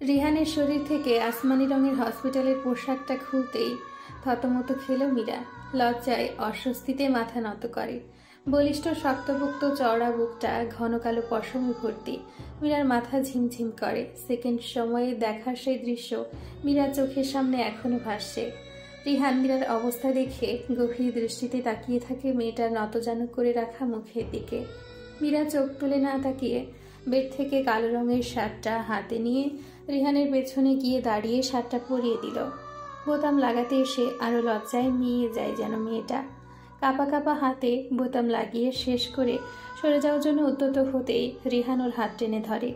রিহানের শরীর থেকে আসমানি রঙের হসপিটালের পোশাকটা খুলতেই থতমত খেল মীরা। লজ্জায় অস্বস্তিতে মাথা নত করে। বলিষ্ঠ শক্তপোক্ত চওড়া বুকটা ঘন কালো পশমে ভর্তি। মীরার মাথা ঝিমঝিম করে। সেকেন্ড সময়ে দেখার সেই দৃশ্য মীরার চোখের সামনে এখনো ভাসছে। রিহান মীরার অবস্থা দেখে গভীর দৃষ্টিতে তাকিয়ে থাকে মেয়েটার নতজানু করে রাখা মুখের দিকে। মীরা চোখ তুলে না তাকিয়ে বেড থেকে কালো রঙের শার্টটা হাতে নিয়ে রিহানের পেছনে গিয়ে দাঁড়িয়ে শার্টটা পরিয়ে দিল। বোতাম লাগাতে এসে আরো লজ্জায় মিয়ে যায় যেন মেয়েটা। কাপা কাপা হাতে বোতাম লাগিয়ে শেষ করে সরে যাওয়ার জন্য উদ্যত হতেই রিহান ওর হাত টেনে ধরে।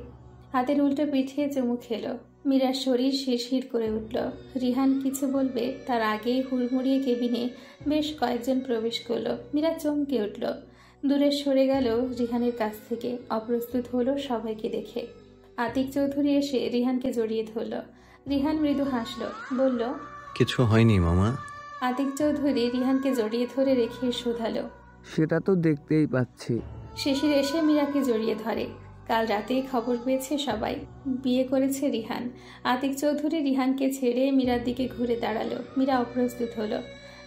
হাতের উল্টো পিঠিয়ে চুমু খেল। মীরার শরীর শিরশির করে উঠল। রিহান কিছু বলবে তার আগেই হুড়মুড়িয়ে কেবিনে বেশ কয়েকজন প্রবেশ করল। মীরা চমকে উঠল। দূরে সরে গেল রিহানের কাছ থেকে। অপ্রস্তুত হলো সবাইকে দেখে। আতিক চৌধুরী এসে রিহানকে জড়িয়ে ধরল। রিহান মৃদু হাসল, বলল, কিছু হয়নি মামা। আতিক চৌধুরী রিহানকে জড়িয়ে ধরে রেখে শোধালো, সেটা তো দেখতেই পাচ্ছি। শিশির এসে মীরাকে জড়িয়ে ধরে। কাল রাতেই খবর পেয়েছে সবাই, বিয়ে করেছে রিহান। আতিক চৌধুরী রিহানকে ছেড়ে মীরার দিকে ঘুরে দাঁড়ালো। মীরা অপ্রস্তুত হলো।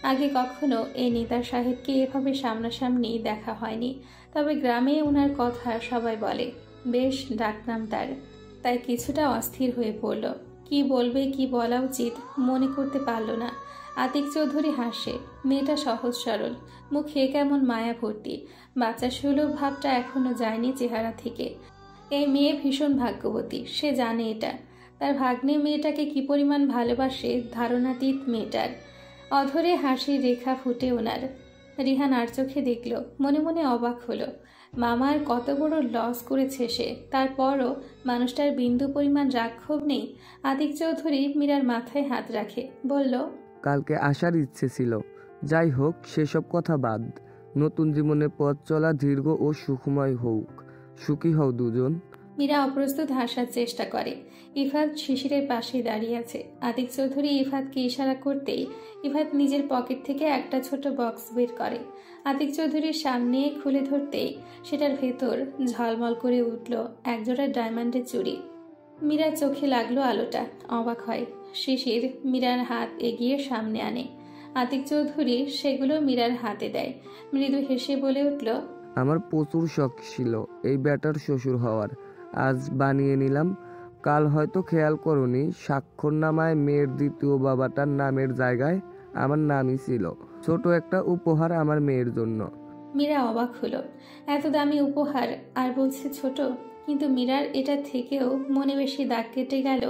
আগে কখনো এই নেতার সাহেবকে এভাবে সামনাসামনি দেখা হয়নি। তবে গ্রামে ওনার কথা সবাই বলে, বেশ ডাকনাম তার। তাই কিছুটা অস্থির হয়ে পড়ল। কি বলবে, কি বলা উচিত মনে করতে পারল না। আতিক চৌধুরী হাসে। মেয়েটা সহজ সরল, মুখে কেমন মায়া ভর্তি। বাচ্চা সুলভ ভাবটা এখনো যায়নি চেহারা থেকে। এই মেয়ে ভীষণ ভাগ্যবতী, সে জানে এটা। তার ভাগ্নে মেয়েটাকে কি পরিমাণ ভালোবাসে ধারণাতীত মেয়েটার। অধরে হাসির রেখা ফুটে ওনার। রিহান আর চোখে দেখল, মনে মনে অবাক হলো। মামার কত বড় লস করেছে সে, তারপরও মানুষটার বিন্দু পরিমাণ রাগ-ক্ষোভ নেই। আতিক চৌধুরী মীরার মাথায় হাত রাখে, বলল, কালকে আসার ইচ্ছে ছিল। যাই হোক, সেসব কথা বাদ। নতুন জীবনের পথ চলা দীর্ঘ ও সুখময় হোক। সুখী হও দুজন। মীরা অপ্রস্তুত হাসার চেষ্টা করে। ইফাত শিশিরের পাশে দাঁড়িয়ে আছে। আতিক চৌধুরী ইফাতকে ইশারা করতেই ইফাত নিজের পকেট থেকে একটা ছোট বক্স বের করে। আতিক চৌধুরীর সামনে খুলে ধরতেই সেটার ভেতর ঝলমল করে উঠল একজোড়া ডায়মন্ডের চুড়ি। মীরার চোখে লাগলো আলোটা, অবাক হয়। শিশির মীরার হাত এগিয়ে সামনে আনে। আতিক চৌধুরী সেগুলো মীরার হাতে দেয়। মৃদু হেসে বলে উঠল, আমার প্রচুর শখ ছিল এই ব্যাটার শ্বশুর হওয়ার। আজ বানিয়ে নিলাম। কাল হয়তো খেয়াল করনি, স্বাক্ষরনামায় মেয়ের দ্বিতীয় বাবাটার নামের জায়গায় আমার নামই ছিল। ছোট একটা উপহার আমার মেয়ের জন্য। মীরা অবাক হলো। এত দামি উপহার, আর বলছে ছোট। কিন্তু মীরার এটা থেকেও মনে বেশি দাগ কেটে গেল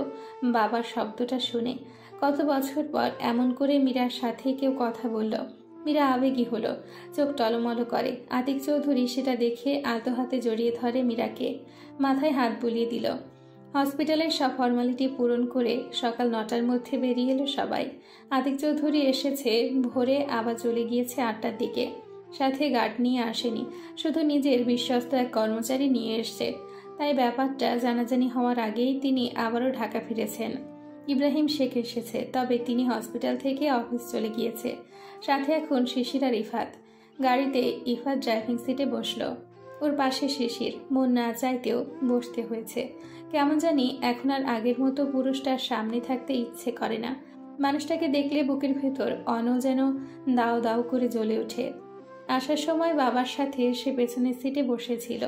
বাবার শব্দটা শুনে। কত বছর পর এমন করে মীরার সাথে কেউ কথা বলল। মীরা আবেগী হলো, চোখ টলমল করে। আতিক চৌধুরী সেটা দেখে আলতো হাতে জড়িয়ে ধরে মীরাকে, মাথায় হাত বুলিয়ে দিল। হসপিটালের সব ফর্মালিটি পূরণ করে সকাল 9টার মধ্যে বেরিয়ে এলো সবাই। আতিক চৌধুরী এসেছে ভোরে, আবার চলে গিয়েছে 8টার দিকে। সাথে গার্ড নিয়ে আসেনি, শুধু নিজের বিশ্বস্ত এক কর্মচারী নিয়ে এসছে। তাই ব্যাপারটা জানাজানি হওয়ার আগেই তিনি আবারও ঢাকা ফিরেছেন। ইব্রাহিম শেখ এসেছে, তবে তিনি হসপিটাল থেকে অফিস চলে গিয়েছে। সাথে এখন শিশির আর ইফাত। গাড়িতে ইফাত ড্রাইভিং সিটে বসলো। ওর পাশে শিশির। মন না চাইতেও বসতে হয়েছে। কেমন জানি এখন আর আগের মতো পুরুষটার সামনে থাকতে ইচ্ছে করে না। মানুষটাকে দেখলে বুকের ভেতর যেন দাও দাও করে জ্বলে ওঠে। আসার সময় বাবার সাথে সে পেছনের সিটে বসেছিল,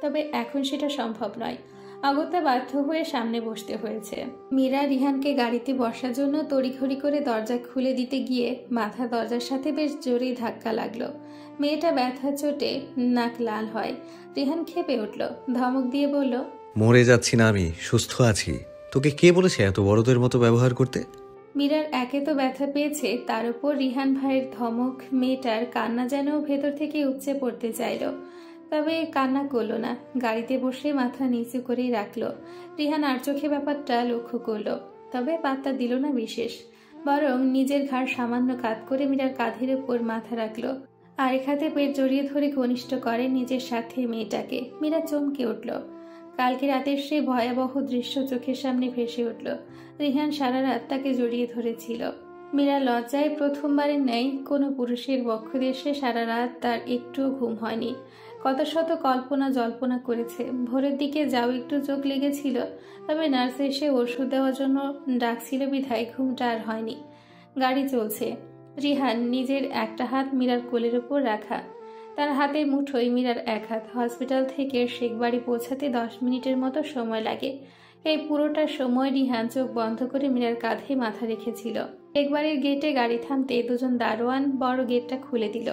তবে এখন সেটা সম্ভব নয়। অগত্যা বাধ্য হয়ে সামনে বসতে হয়েছে। মীরা রিহানকে গাড়িতে বসার জন্য তড়িঘড়ি করে দরজা খুলে দিতে গিয়ে মাথা দরজার সাথে বেশ জোরেই ধাক্কা লাগলো। মেয়েটা ব্যথা চোটে নাক লাল হয়। রিহান ক্ষেপে উঠল, ধমক দিয়ে বলল, মরে যাচ্ছি না আমি, সুস্থ আছি। তোকে কে বলেছে এত বড়দের মতো ব্যবহার করতে? মীরার একে তো ব্যথা পেয়েছে, তার উপর রিহান ভাইয়ের ধমক। মেয়েটার কান্না যেন ভেতর থেকে উপচে পড়তে চাইল, তবে কান্না করলো না। গাড়িতে বসে মাথা নিচু করেই রাখলো। রিহান আর চোখে ব্যাপারটা লক্ষ্য করলো, তবে পাত্তা দিল না বিশেষ। বরং নিজের ঘাড় সামান্য কাত করে মীরার কাঁধের উপর মাথা রাখলো। আরেক হাতে পেট জড়িয়ে ধরে ঘনিষ্ঠ করে নিজের সাথে মেয়েটাকে। মীরা চমকে উঠল। কালকে রাতের সেই ভয়াবহ দৃশ্য চোখের সামনে ভেসে উঠল। রিহান সারা রাত তাকে জড়িয়ে ধরেছিল। মীরা লজ্জায় প্রথমবারের ন্যায় কোনো পুরুষের বক্ষদেশে সারা রাত তার একটুও ঘুম হয়নি। কত শত কল্পনা জল্পনা করেছে। ভোরের দিকে যাও একটু চোখ লেগেছিল, তবে নার্স এসে ওষুধ দেওয়ার জন্য ডাকছিল বিধায় ঘুমটা আর হয়নি। গাড়ি চলছে। রিহান নিজের একটা হাত মীরার কোলের উপর রাখা, তার হাতের মুঠোয় মীরার এক হাত। হসপিটাল থেকে শেখবাড়ি পৌঁছাতে 10 মিনিটের মতো সময় লাগে। এই পুরোটা সময় রিহান চোখ বন্ধ করে মীরার কাঁধে মাথা রেখেছিল। শেখবাড়ির গেটে গাড়ি থামতে দুজন দারোয়ান বড় গেটটা খুলে দিল,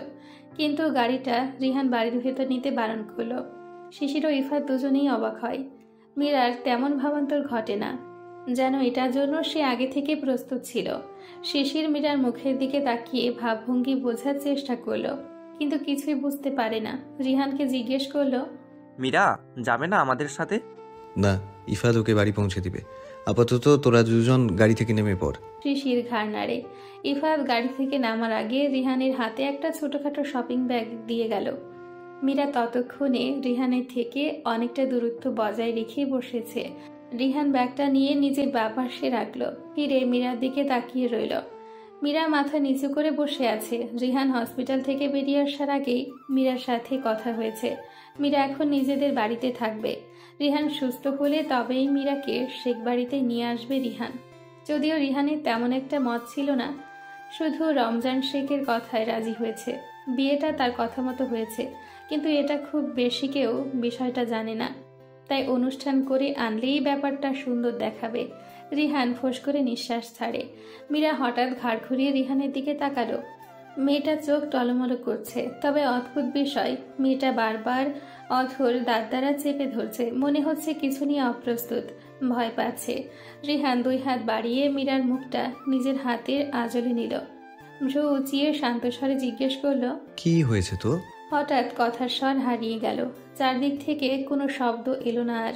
কিন্তু গাড়িটা রিহান বাড়ির ভেতর নিতে বারণ করল। শিশির ও ইফাত দুজনেই অবাক হয়। মীরার তেমন ভাবান্তর ঘটে না, যেন এটার জন্য সে আগে থেকে প্রস্তুত ছিল। শিশির মীরার মুখের দিকে তাকিয়ে ভাবভঙ্গি বোঝার চেষ্টা করলো, কিন্তু কিছুই বুঝতে পারে না। রিহানকে জিজ্ঞেস করলো, মীরা যাবে না আমাদের সাথে? না, ইফাত ওকে বাড়ি পৌঁছে দিবে। আপাতত তোরা দুজন গাড়ি থেকে নেমে পড়। শিশির ঘাড় নাড়ে। ইফাত গাড়ি থেকে নামার আগে রিহানের হাতে একটা ছোটখাটো শপিং ব্যাগ দিয়ে গেল। মীরা ততক্ষণে রিহানের থেকে অনেকটা দূরত্ব বজায় রেখে বসেছে। রিহান ব্যাগটা নিয়ে নিজের পাশে রাখলো, ফিরে মীরার দিকে তাকিয়ে রইল। মীরা মাথা নিচু করে বসে আছে। রিহান হসপিটাল থেকে বেরিয়ে আসার আগেই মীরার সাথে কথা হয়েছে। মীরা এখন নিজেদের বাড়িতে থাকবে। রিহান সুস্থ হলে তবেই মীরাকে শেখবাড়িতে নিয়ে আসবে রিহান। যদিও রিহানের তেমন একটা মত ছিল না, শুধু রমজান শেখের কথায় রাজি হয়েছে। বিয়েটা তার কথা মতো হয়েছে, কিন্তু এটা খুব বেশি কেউ বিষয়টা জানে না, তাই অনুষ্ঠান করে আনলেই ব্যাপারটা সুন্দর দেখাবে। রিহান ফোঁস করে নিঃশ্বাস ছাড়ে। মীরা হঠাৎ ঘাড় ঘুরিয়ে রিহানের দিকে তাকালো। মেয়েটা চোখ টলমলো করছে, তবে অদ্ভুত বিষয়, মেয়েটা বারবার অধর দাঁত দ্বারা চেপে ধরছে। মনে হচ্ছে কিছু নিয়ে অপ্রস্তুত, ভয় পাচ্ছে। রিহান 2 হাত বাড়িয়ে মীরার মুখটা নিজের হাতের আঁচলে নিল। ভ্রু উঁচিয়ে শান্ত স্বরে জিজ্ঞেস করলো, কি হয়েছে তো? হঠাৎ কথার স্বর হারিয়ে গেল। চারদিক থেকে কোনো শব্দ এলো না আর।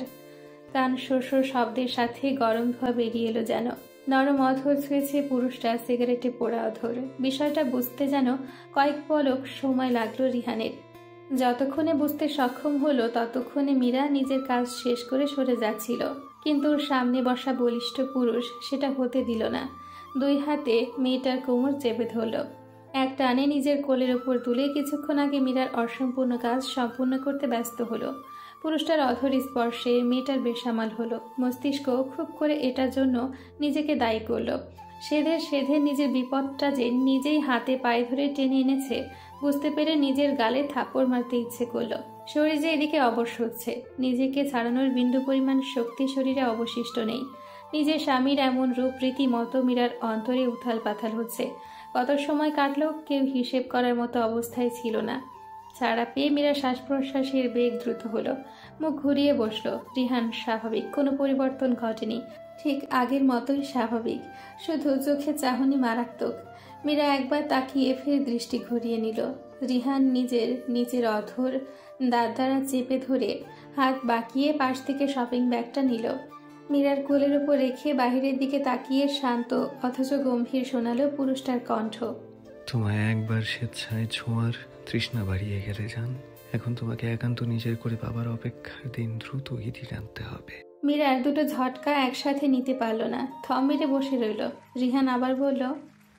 কান শোর শব্দের সাথে গরম ধোয়া বেরিয়ে এলো যেন। নরম অধর ছুঁয়েছে পুরুষটা সিগারেটে পোড়া অধর। বিষয়টা বুঝতে যেন কয়েক পলক সময় লাগলো রিহানের। যতক্ষণে বুঝতে সক্ষম হলো ততক্ষণে মীরা নিজের কাজ শেষ করে সরে যাচ্ছিল, কিন্তু সামনে বসা বলিষ্ঠ পুরুষ সেটা হতে দিল না। 2 হাতে মেয়েটার কোমর চেপে ধরল। এক টানে নিজের কোলের ওপর তুলে কিছুক্ষণ আগে মীরার অসম্পূর্ণ কাজ সম্পূর্ণ করতে ব্যস্ত হলো। পুরুষটার অধর স্পর্শে মেয়েটার বেসামাল হলো। মস্তিষ্ক খুব করে এটার জন্য নিজেকে দায়ী করলো। সেধে নিজের বিপদটা যে নিজেই হাতে পায়ে ধরে টেনে এনেছে বুঝতে পেরে নিজের গালে থাপ্পড় মারতে ইচ্ছে করলো। শরীর যে এদিকে অবশ হচ্ছে, নিজেকে ছাড়ানোর বিন্দু পরিমাণ শক্তি শরীরে অবশিষ্ট নেই। নিজের স্বামীর এমন রূপ রীতিমতো মীরার অন্তরে উথাল পাথাল হচ্ছে। কত সময় কাটলো কেউ হিসেব করার মতো অবস্থায় ছিল না। ছাড়া পেয়ে মীরা শ্বাস প্রশ্বাসের বেগ দ্রুত হলো। মুখ ঘুরিয়ে বসলো। রিহান স্বাভাবিক, কোনো পরিবর্তন ঘটেনি, ঠিক আগের মতোই স্বাভাবিক, শুধু চোখে চাহনি মারাত্মক। মীরা একবার তাকিয়ে ফের দৃষ্টি ঘুরিয়ে নিল। রিহান নিজের অধর দাঁত দ্বারা চেপে ধরে হাত বাঁকিয়ে পাশ থেকে শপিং ব্যাগটা নিল। মীরার কোলের উপর রেখে বাহিরের দিকে তাকিয়ে শান্ত অথচ গম্ভীর শোনালো পুরুষটার কণ্ঠ, তোমায় একবার স্বেচ্ছায় ছোঁয়ার তৃষ্ণা বাড়িয়ে গেলে জান, এখন তোমাকে একান্ত নিজের করে বাবার অপেক্ষার দিন দ্রুত ইতি টানতে হবে। মীরার দুটো ঝটকা একসাথে নিতে পারল না, থম মেরে বসে রইল। রিহান আবার বলল,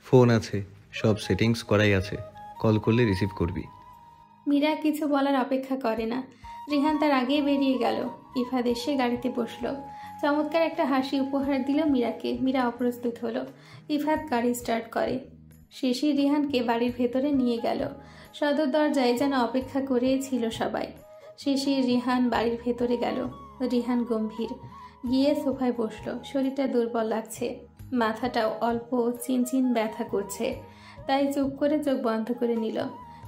ফোন আছে, সব সেটিংস করাই আছে, কল করলে রিসিভ করবি। মীরা কিছু বলার অপেক্ষা করে না। রিহান তার আগেই বেরিয়ে গেল। ইফাত এসে গাড়িতে বসলো। চমৎকার একটা হাসি উপহার দিল মীরাকে। মীরা অপ্রস্তুত হলো। ইফাত গাড়ি স্টার্ট করে। শিশির রিহানকে বাড়ির ভেতরে নিয়ে গেল। সদর দরজায় যেন অপেক্ষা করেই ছিল সবাই। শিশির রিহান বাড়ির ভেতরে গেল। রিহান গম্ভীর গিয়ে সোফায় বসলো। শরীরটা দুর্বল লাগছে, মাথাটাও অল্প চিনচিন ব্যথা করছে, তাই চুপ করে চোখ বন্ধ করে নিল।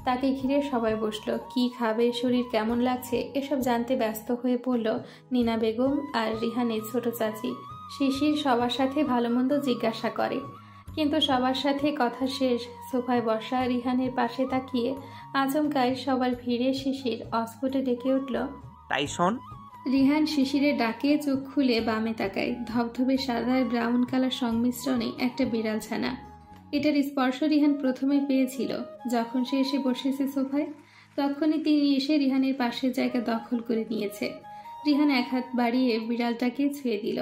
তাকে ঘিরে সবাই বসলো। কি খাবে, শরীর কেমন লাগছে, এসব জানতে ব্যস্ত হয়ে পড়ল নীনা বেগম আর রিহানের ছোট চাচি। শিশির সবার সাথে ভালো মন্দ জিজ্ঞাসা করে, কিন্তু সবার সাথে কথা শেষ। সোফায় বসা রিহানের পাশে তাকিয়ে আচমকায় সবার ভিড়ে শিশির অস্ফুটে ডেকে উঠল, টাইসন। রিহান শিশিরের ডাকে চোখ খুলে বামে তাকায়। ধবধবে সাদা আর ব্রাউন কালার সংমিশ্রণে একটা বিড়াল ছানা। এটার স্পর্শ রিহান প্রথমে পেয়েছিল যখন সে এসে বসেছে সোফায়। তখনই তিনি এসে রিহানের পাশের জায়গা দখল করে নিয়েছে। রিহান 1 হাত বাড়িয়ে বিড়ালটাকে ছুঁয়ে দিল।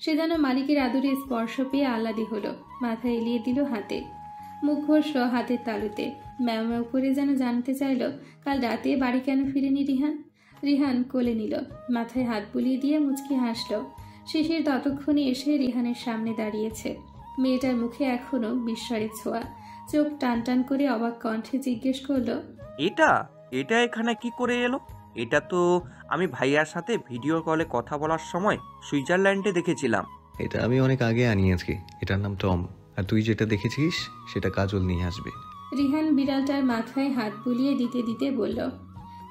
সে যেন মালিকের আদরে স্পর্শ পেয়ে আহ্লাদি হলো। মাথা এলিয়ে দিল হাতে। মুখঘর্ষ হাতের তালুতে ম্যাও ম্যাও করে যেন জানতে চাইল কাল রাতে বাড়ি কেন ফিরেনি রিহান। রিহান কোলে নিল, মাথায় হাত বুলিয়ে দিয়ে মুচকি হাসল। শিশির ততক্ষণে এসে রিহানের সামনে দাঁড়িয়েছে। মেয়েটার মুখে এখনো বিস্ময়ের ছোঁয়া। চোখ টান টান করে অবাক কণ্ঠে জিজ্ঞেস করলো, এটা এটা এখানে কি করে এলো? এটা তো আমি ভাইয়ার সাথে ভিডিও কলে কথা বলার সময় সুইজারল্যান্ডে দেখেছিলাম। এটা আমি অনেক আগে আনিয়েছি। এটার নাম টম। আর তুই যেটা দেখেছিস সেটা কাজল নিয়ে আসবে। রিহান বিড়ালটার মাথায় হাত বুলিয়ে দিতে দিতে বলল।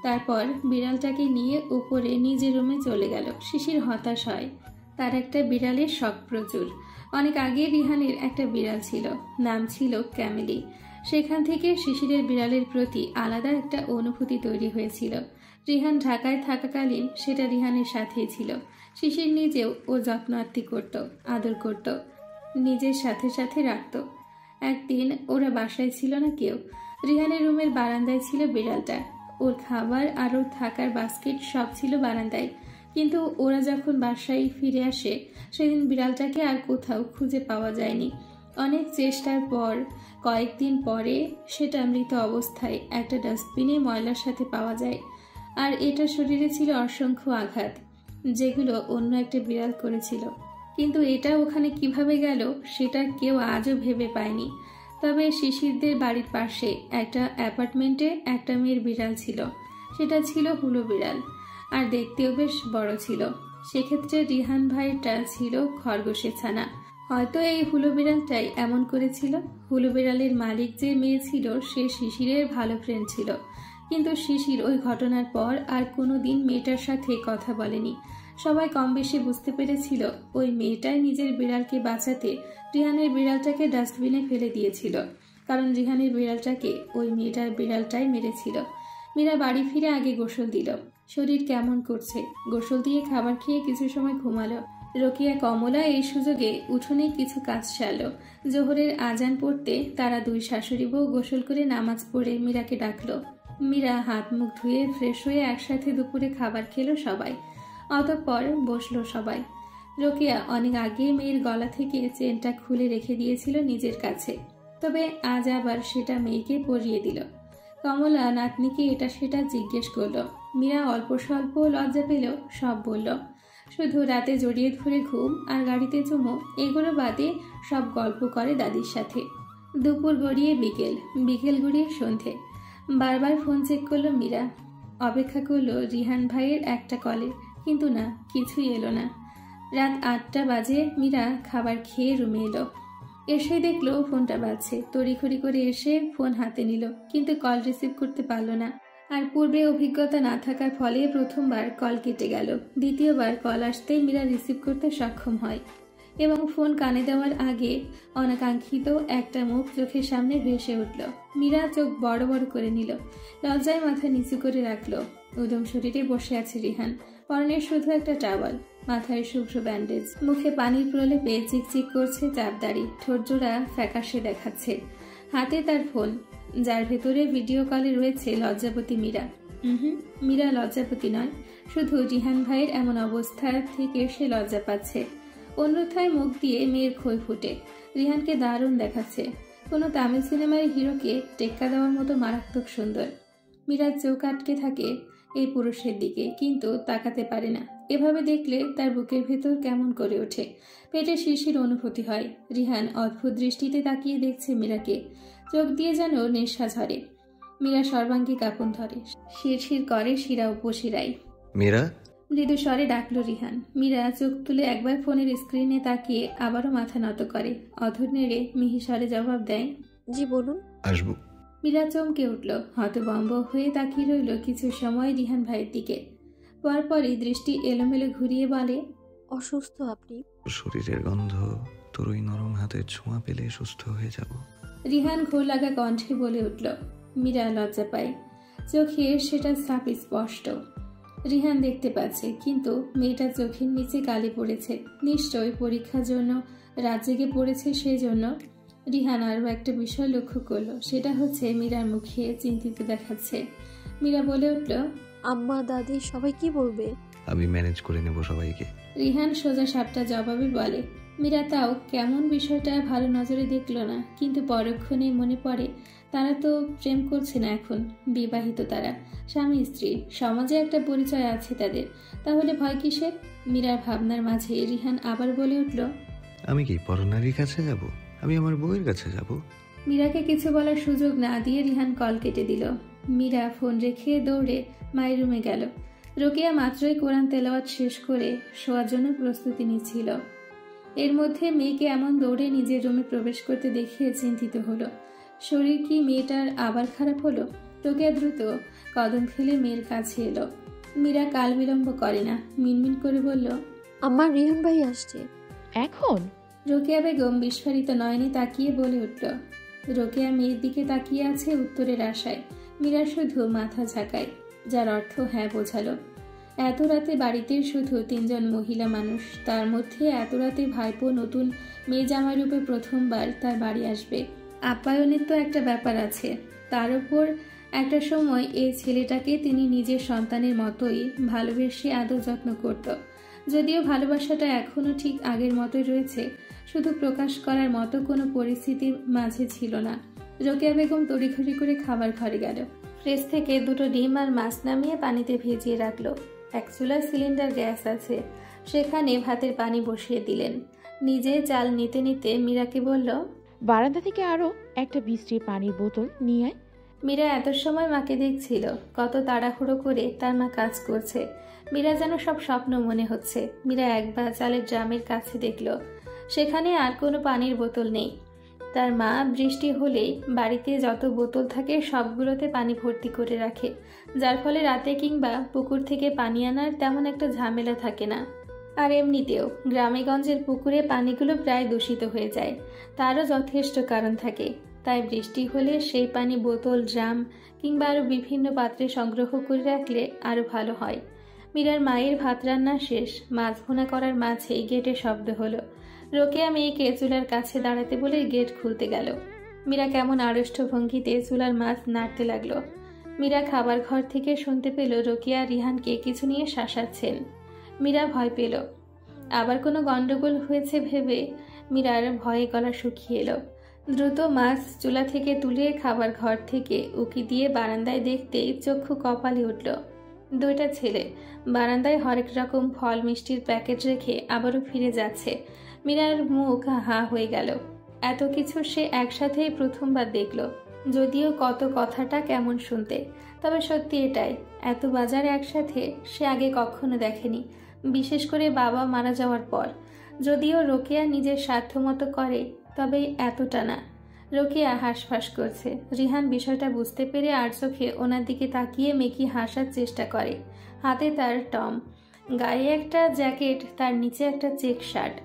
তারপর বিড়ালটাকে নিয়ে উপরে নিজের রুমে চলে গেল। শিশির হতাশ হয়। তার একটা বিড়ালের শখ প্রচুর। অনেক আগে রিহানের একটা বিড়াল ছিল, নাম ছিল ক্যামেলি। সেখান থেকে শিশিরের বিড়ালের প্রতি আলাদা একটা অনুভূতি তৈরি হয়েছিল। রিহান ঢাকায় থাকাকালীন সেটা রিহানের সাথেই ছিল। শিশির নিজেও ও যত্ন আত্তি করত, আদর করত, নিজের সাথে সাথে রাখত। একদিন ওরা বাসায় ছিল না কেউ। রিহানের রুমের বারান্দায় ছিল বিড়ালটা। ওর খাবার আর ওর থাকার বাস্কেট সব ছিল বারান্দায়। কিন্তু ওরা যখন বাসায় ফিরে আসে সেদিন বিড়ালটাকে আর কোথাও খুঁজে পাওয়া যায়নি। অনেক চেষ্টার পর কয়েকদিন পরে সেটা মৃত অবস্থায় একটা ডাস্টবিনে ময়লার সাথে পাওয়া যায়। আর এটা শরীরে ছিল অসংখ্য আঘাত, যেগুলো অন্য একটা বিড়াল করেছিল। কিন্তু এটা ওখানে কিভাবে গেল সেটা কেউ আজও ভেবে পায়নি। তবে শিশিরদের বাড়ির পাশে একটা অ্যাপার্টমেন্টে একটা মেয়ের বিড়াল ছিল। সেটা ছিল হুলো বিড়াল, আর দেখতেও বেশ বড় ছিল। সেক্ষেত্রে রিহান ভাইয়েরটা ছিল খরগোশের ছানা। হয়তো এই হুলো বিড়ালটাই এমন করেছিল। হুলো বিড়ালের মালিক যে মেয়ে ছিল সে শিশিরের ভালো ফ্রেন্ড ছিল। কিন্তু শিশির ওই ঘটনার পর আর কোনো দিন মেয়েটার সাথে কথা বলেনি। সবাই কম বেশি বুঝতে পেরেছিল ওই মেয়েটাই নিজের বিড়ালকে বাঁচাতে রিহানের বিড়ালটাকে ডাস্টবিনে ফেলে দিয়েছিল। কারণ রিহানের বিড়ালটাকে ওই মেয়েটার বিড়ালটাই মেরেছিল। মীরা বাড়ি ফিরে আগে গোসল দিল। শরীর কেমন করছে, গোসল দিয়ে খাবার খেয়ে কিছু সময় ঘুমালো। রোকিয়া কমলা এই সুযোগে উঠোনে কিছু কাজ সারল। জোহরের আজান পড়তে তারা দুই শাশুড়ি বউ গোসল করে নামাজ পড়ে মীরাকে ডাকলো। মীরা হাত মুখ ধুয়ে ফ্রেশ হয়ে একসাথে দুপুরে খাবার খেলো সবাই। অতঃপর বসলো সবাই। রোকেয়া অনেক আগে মেয়ের গলা থেকে চেনটা খুলে রেখে দিয়েছিল নিজের কাছে, তবে আজ আবার সেটা মেয়েকে পরিয়ে দিল। কমলা নাতনিকে এটা সেটা জিজ্ঞেস করলো। মীরা অল্প স্বল্প লজ্জা পেল, সব বলল। শুধু রাতে জড়িয়ে ধরে ঘুম আর গাড়িতে চুমো, এগুলো বাদে সব গল্প করে দাদির সাথে। দুপুর গড়িয়ে বিকেল, বিকেল গড়িয়ে সন্ধে। বারবার ফোন চেক করলো মীরা। অপেক্ষা করলো রিহান ভাইয়ের একটা কলে, কিন্তু না, কিছুই এলো না। রাত 8টা বাজে মীরা খাবার খেয়ে রুমে এলো। এসে দেখলো ফোনটা বাজছে। তড়িঘড়ি করে এসে ফোন হাতে নিল, কিন্তু কল রিসিভ করতে পারলো না। আর পূর্বে অভিজ্ঞতা না থাকার ফলে প্রথমবার কল কেটে গেল। দ্বিতীয়বার কল আসতেই মীরা রিসিভ করতে সক্ষম হয় এবং ফোন কানে দেওয়ার আগে অনাকাঙ্ক্ষিত একটা মুখ চোখের সামনে ভেসে উঠল। মীরা চোখ বড় বড় করে নিল, লজ্জায় মাথা নিচু করে রাখলো। উদম শরীরে বসে আছে রিহান, পরনের শুধু একটা টাওয়াল, মাথায় শুভ্র ব্যান্ডেজ, মুখে পানির প্রলেপে চিকচিক করছে চাপদাড়ি, ঠোঁটজোড়া ফ্যাকাশে দেখাচ্ছে। হাতে তার ফোন, যার ভেতরে ভিডিও কলে রয়েছে লজ্জাপতি মীরা। মীরা লজ্জাপতি নয়, শুধু রিহান ভাইয়ের এমন অবস্থা থেকে সে লজ্জা পাচ্ছে। অন্যথায় মুখ দিয়ে মেয়ের খই ফুটে। রিহানকে দারুণ দেখাচ্ছে, কোনো তামিল সিনেমার হিরোকে টেক্কা দেওয়ার মতো মারাত্মক সুন্দর। মীরার চোখ আটকে থাকে এই পুরুষের দিকে, কিন্তু তাকাতে পারে না। এভাবে দেখলে তার বুকের ভেতর কেমন করে ওঠে, পেটে শিরশির অনুভূতি হয়। রিহান অদ্ভুত দৃষ্টিতে তাকিয়ে দেখছে মীরাকে, চোখ দিয়ে যেন নেশা ঝরে। মীরা সর্বাঙ্গে কাঁপন ধরে, শিরশির করে শিরা উপশিরায়। মীরা, মৃদু স্বরে ডাকলো রিহান। মীরা চোখ তুলে একবার ফোনের স্ক্রিনে তাকিয়ে আবারও মাথা নত করে, অধর নেড়ে মিহি স্বরে জবাব দেয়, জি বলুন। আসবো। মীরা চমকে উঠল, হতভম্ব হয়ে তাকিয়ে রইল কিছু সময় রিহান ভাইয়ের দিকে। পরপরই দৃষ্টি এলোমেলো ঘুরিয়ে বলে, অসুস্থ আপনি? শরীরের গন্ধ, তোর ওই নরম হাতের ছোঁয়া পেলে সুস্থ হয়ে যাব। রিহান ঘোর লাগা কণ্ঠে বলে উঠল। মীরা লজ্জা পায়, চোখে সেটা সাপ স্পষ্ট। রিহান দেখতে পাচ্ছে, কিন্তু মেয়েটার চোখের নিচে কালি পড়েছে। নিশ্চয় পরীক্ষার জন্য রাত জেগে পড়েছে। সেই জন্য রিহান আরও একটা বিষয় লক্ষ্য করলো, সেটা হচ্ছে মীরার মুখে চিন্তিত দেখাচ্ছে। মীরা বলে উঠল, আম্মা, দাদি সবাই কি বলবে? আমি ম্যানেজ করে নেব সবাইকে। রিহান সোজা সাপটা জবাবে বলে, মীরা তাও কেমন বিষয়টা ভালো নজরে দেখল না, কিন্তু পরক্ষণে মনে পড়ে তারা তো প্রেম করছে না, এখন বিবাহিত তারা, স্বামী স্ত্রী, সমাজে একটা পরিচয় আছে তাদের, তাহলে ভয় কিসের? মীরার ভাবনার মাঝে রিহান আবার বলে উঠল, আমি কি পরনারীর কাছে যাব? আমি আমার বউয়ের কাছে যাব। মীরাকে কিছু বলার সুযোগ না দিয়ে রিহান কল কেটে দিল। মীরা ফোন রেখে দৌড়ে মায়ের রুমে গেল। রোকেয়া মাত্রই কোরআন তেলাওয়াত শেষ করে শোয়ার জন্য প্রস্তুতি নিচ্ছিল। এর মধ্যে মেয়েকে এমন দৌড়ে নিজের রুমে প্রবেশ করতে দেখে চিন্তিত হলো। শরীর কি মেয়েটার আবার খারাপ হলো? রোকেয়া দ্রুত কদম ফেলে মেয়ের কাছে এলো। মীরা কাল বিলম্ব করে না, মিনমিন করে বলল, আমার রিহান ভাই আসছে। এখন? রোকেয়া বেগম বিস্ফারিত নয়নে তাকিয়ে বলে উঠল। রোকেয়া মেয়ের দিকে তাকিয়ে আছে উত্তরের আশায়। মীরা শুধু মাথা ঝাঁকায়, যার অর্থ হ্যাঁ বোঝালো। এত রাতে বাড়িতে শুধু 3 জন মহিলা মানুষ, তার মধ্যে এত রাতে ভাইপো নতুন মেয়ে জামাই রূপে প্রথমবার তার বাড়ি আসবে। আপ্যায়নের তো একটা ব্যাপার আছে, তার উপর একটা সময় এই ছেলেটাকে তিনি নিজের সন্তানের মতোই ভালোবেসে আদর যত্ন করত। যদিও ভালোবাসাটা এখনো ঠিক আগের মতোই রয়েছে, শুধু প্রকাশ করার মতো কোনো পরিস্থিতির মাঝে ছিল না। রোকেয়া বেগম তড়িঘড়ি করে খাবার ঘরে গেল। ফ্রিজ থেকে 2টো ডিম আর মাছ নামিয়ে পানিতে ভিজিয়ে রাখলো। এক চুলার সিলিন্ডার গ্যাস আছে, সেখানে ভাতের পানি বসিয়ে দিলেন। নিজে চাল নিতে নিতে মীরাকে বলল, বারান্দা থেকে আরো একটা বৃষ্টির পানির বোতল নিয়ে আয়। মীরা এত সময় মাকে দেখছিল, কত তাড়াহুড়ো করে তার মা কাজ করছে। মীরা যেন সব স্বপ্ন মনে হচ্ছে। মীরা একবার চালের ড্রামের কাছে দেখল, সেখানে আর কোনো পানির বোতল নেই। তার মা বৃষ্টি হলেই বাড়িতে যত বোতল থাকে সবগুলোতে পানি ভর্তি করে রাখে, যার ফলে রাতে কিংবা পুকুর থেকে পানি আনার তেমন একটা ঝামেলা থাকে না। আর এমনিতেও গ্রামেগঞ্জের পুকুরে পানিগুলো প্রায় দূষিত হয়ে যায়, তারও যথেষ্ট কারণ থাকে। তাই বৃষ্টি হলে সেই পানি বোতল, ড্রাম কিংবা আরও বিভিন্ন পাত্রে সংগ্রহ করে রাখলে আরও ভালো হয়। মীরার মায়ের ভাত রান্না শেষ, মাছ ভুনা করার মাঝেই গেটে শব্দ হলো। রোকেয়া মেয়েকে চুলার কাছে দাঁড়াতে বলে গেট খুলতে গেল। মীরা কেমন আড়ষ্ট ভঙ্গিতে চুলার মাছ নাড়তে লাগলো। মীরা খাবার ঘর থেকে শুনতে পেল রোকেয়া রিহানকে কিছু নিয়ে শাসাচ্ছেন। মীরা ভয় পেল, আবার কোনো গন্ডগোল হয়েছে ভেবে মীরার ভয়ে গলা শুকিয়ে এলো। দ্রুত মাছ চুলা থেকে তুলে খাবার ঘর থেকে উকি দিয়ে বারান্দায় দেখতেই চক্ষু কপালে উঠল। 2টা ছেলে বারান্দায় হরেক রকম ফল মিষ্টির প্যাকেট রেখে আবারও ফিরে যাচ্ছে। মীরার মুখ হা হয়ে গেল। এত কিছু সে একসাথেই প্রথমবার দেখল। যদিও কত কথাটা কেমন শুনতে, তবে সত্যি এটাই, এত বাজার একসাথে সে আগে কখনো দেখেনি, বিশেষ করে বাবা মারা যাওয়ার পর। যদিও রোকেয়া নিজের স্বার্থমতো করে, তবে এতটা না। রোকেয়া হাঁসফাঁস করছে। রিহান বিষয়টা বুঝতে পেরে আর চোখে ওনার দিকে তাকিয়ে মেকি হাসার চেষ্টা করে। হাতে তার টম, গায়ে একটা জ্যাকেট, তার নিচে একটা চেক শার্ট,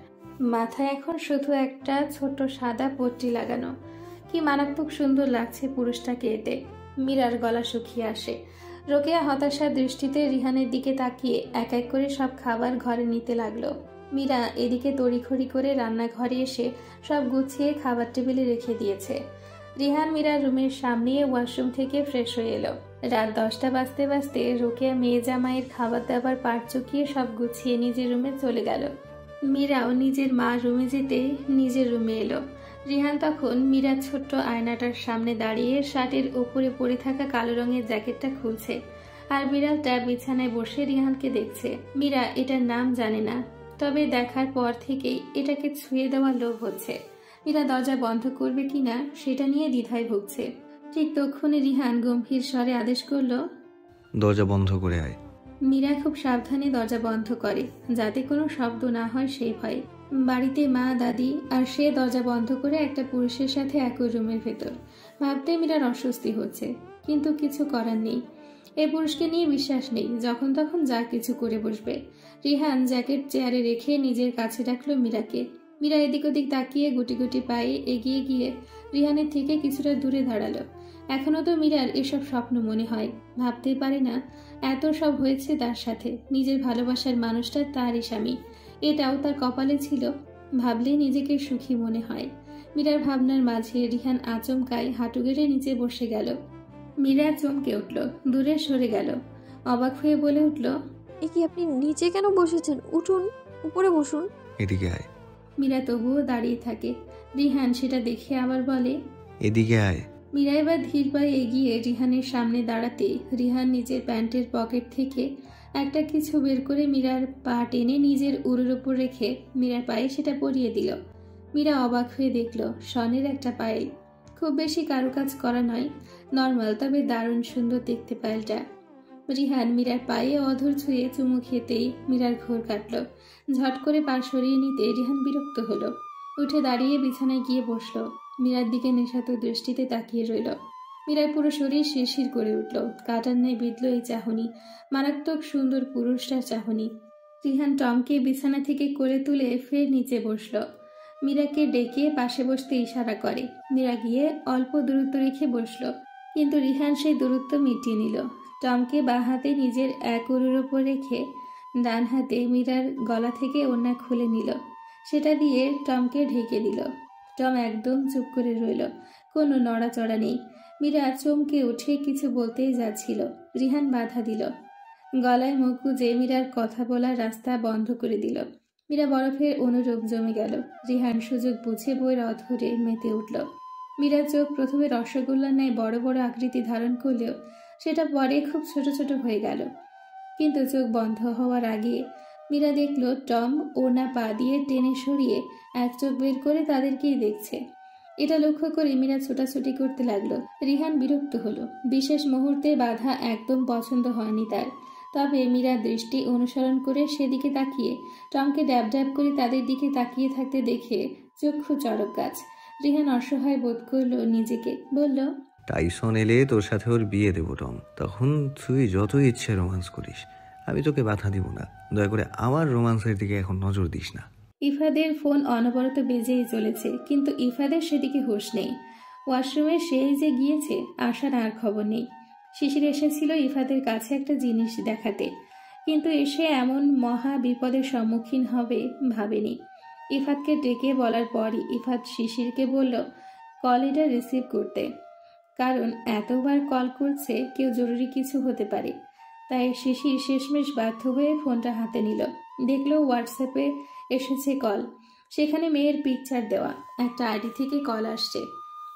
মাথায় এখন শুধু একটা ছোট সাদা পট্টি লাগানো। কি মারাত্মক সুন্দর লাগছে পুরুষটাকে এতে। মীরার গলা শুকিয়ে আসে। রোকেয়া হতাশার দৃষ্টিতে রিহানের দিকে তাকিয়ে এক এক করে সব খাবার ঘরে নিতে লাগলো। মীরা এদিকে তড়িঘড়ি করে রান্নাঘরে এসে সব গুছিয়ে খাবার টেবিলে রেখে দিয়েছে। রিহান মীরার রুমের সামনে ওয়াশরুম থেকে ফ্রেশ হয়ে এলো। রাত 10টা বাজতে বাজতে রোকেয়া মেয়ে জামাইয়ের খাবার দাবার পাট চুকিয়ে সব গুছিয়ে নিজের রুমে চলে গেল। মীরাও নিজের মা রুমে যেতে নিজের রুমে এলো। রিহান তখন মীরার ছোট্ট আয়নাটার সামনে দাঁড়িয়ে শার্টের উপরে পরে থাকা কালো রঙের জ্যাকেটটা খুলছে, আর বিড়ালটা বিছানায় বসে রিহানকে দেখছে। মীরা এটার নাম জানে না, তবে দেখার পর থেকেই এটাকে ছুঁয়ে দেওয়ার লোভ হচ্ছে। মীরা দরজা বন্ধ করবে কিনা সেটা নিয়ে দ্বিধায় ভুগছে। ঠিক তক্ষণে রিহান গম্ভীর স্বরে আদেশ করল, দরজা বন্ধ করে আয়। মীরা খুব সাবধানে দরজা বন্ধ করে, যাতে কোনো শব্দ না হয় সেই ভয়ে। বাড়িতে মা, দাদি আর সে দরজা বন্ধ করে একটা পুরুষের সাথে একই রুমের ভেতর। ভাবতে মীরার অস্বস্তি হচ্ছে, কিন্তু কিছু করার নেই। এই পুরুষকে নিয়ে বিশ্বাস নেই, যখন তখন যা কিছু করে বসবে। রিহান জ্যাকেট চেয়ারে রেখে নিজের কাছে ডাকলো মীরাকে। মীরা এদিক ওদিক তাকিয়ে গুটি গুটি পায়ে এগিয়ে গিয়ে রিহানের থেকে কিছুটা দূরে দাঁড়ালো। এখনো তো মীরার এসব স্বপ্ন মনে হয়, ভাবতেই পারে না এত সব হয়েছে তার সাথে। নিজের ভালোবাসার মানুষটা তারই স্বামী, এটাও তার কপালে ছিল। ভাবলেই নিজেকে সুখী মনে হয়। মীরার ভাবনার মাঝে রিহান আচমকায় হাঁটু গেড়ে নিচে বসে গেল। মীরা চমকে উঠল, দূরে সরে গেল। অবাক হয়ে বলে উঠল, এ কি, আপনি নিচে কেন বসেছেন? উঠুন, উপরে বসুন। এদিকে আয়। মীরা তবুও দাঁড়িয়ে থাকে। রিহান সেটা দেখে আবার বলে, এদিকে আয়। মীরা এবার ধীর পায়ে এগিয়ে রিহানের সামনে দাঁড়াতে রিহান নিজের প্যান্টের পকেট থেকে একটা কিছু বের করে মীরার পা টেনে নিজের উড়োর উপর রেখে মীরার পায়ে সেটা পরিয়ে দিল। মীরা অবাক হয়ে দেখল শনের একটা পায়ে। খুব বেশি কারুকাজ করা নয়, নর্মাল, তবে দারুণ সুন্দর দেখতে পায়েলটা। রিহান মীরার পায়ে অধর ছুঁয়ে চুমু খেতেই মীরার ঘোর কাটল। ঝট করে পা সরিয়ে নিতে রিহান বিরক্ত হলো। উঠে দাঁড়িয়ে বিছানায় গিয়ে বসলো। মীরার দিকে নেশাতুর দৃষ্টিতে তাকিয়ে রইল। মীরার পুরো শরীর শিরশির করে উঠল। কাটার ন্যায় বিঁধল এই চাহনি, মারাত্মক সুন্দর পুরুষটার চাহনি। রিহান টমকে বিছানা থেকে করে তুলে ফের নিচে বসল। মীরাকে ডেকে পাশে বসতে ইশারা করে। মীরা গিয়ে অল্প দূরত্ব রেখে বসল, কিন্তু রিহান সেই দূরত্ব মিটিয়ে নিল। টমকে বাঁ হাতে নিজের এক উরুর ওপর রেখে ডান হাতে মীরার গলা থেকে ওড়না খুলে নিল। সেটা দিয়ে টমকে ঢেকে দিল। টম একদম চুপ করে রইল, কোনো নড়াচড়া নেই। মীরা চমকে উঠে কিছু বলতেই যাচ্ছিল, রিহান বাধা দিল। গলায় মুখ গুজে মীরার কথা বলার রাস্তা বন্ধ করে দিল। মীরা বরফের অনুরূপ জমে গেল। রিহান সুযোগ বুঝে বইয়ের অধরে মেতে উঠল। মীরার চোখ প্রথমে রসগোল্লার ন্যায় বড় বড় আকৃতি ধারণ করলেও সেটা পরে খুব ছোট ছোট হয়ে গেল। কিন্তু চোখ বন্ধ হওয়ার আগে মীরা দেখল টম ওড়না পা দিয়ে টেনে সরিয়ে এক চোখ বের করে তাদেরকেই দেখছে। এটা লক্ষ্য করে মীরা ছোটাছুটি করতে লাগলো। রিহান বিরক্ত হলো। বিশেষ মুহূর্তে বাধা একদম পছন্দ হয়নি তার। তবে মীরার দৃষ্টি অনুসরণ করে সেদিকে তাকিয়ে টমকে ড্যাব ড্যাব করে তাদের দিকে তাকিয়ে থাকতে দেখে চক্ষু চড়ক গাছ। রিহান অসহায় বোধ করলো নিজেকে, বলল, টাইসন এলে তোর সাথে ওর বিয়ে দেবো টম, তখন তুই যত ইচ্ছে রোমান্স করিস, আমি তোকে বাধা দিব না। দয়া করে আমার রোমান্সের দিকে এখন নজর দিস না। ইফাদের ফোন অনবরত বেজেই চলেছে, কিন্তু ইফাদের সেদিকে হুঁশ নেই। ওয়াশরুমে সেই যে গিয়েছে, আসার আর খবর নেই। শিশির এসেছিল ইফাদের কাছে একটা জিনিস দেখাতে, কিন্তু এসে এমন মহা বিপদের সম্মুখীন হবে ভাবেনি। ইফাতকে ডেকে বলার পরই ইফাত শিশিরকে বলল কল এটা রিসিভ করতে, কারণ এতবার কল করছে কেউ জরুরি কিছু হতে পারে। তাই শিশির শেষমেশ বাধ্য হয়ে ফোনটা হাতে নিল। দেখলো হোয়াটসঅ্যাপে এসেছে কল। সেখানে মেয়ের পিকচার দেওয়া একটা আইডি থেকে কল আসছে।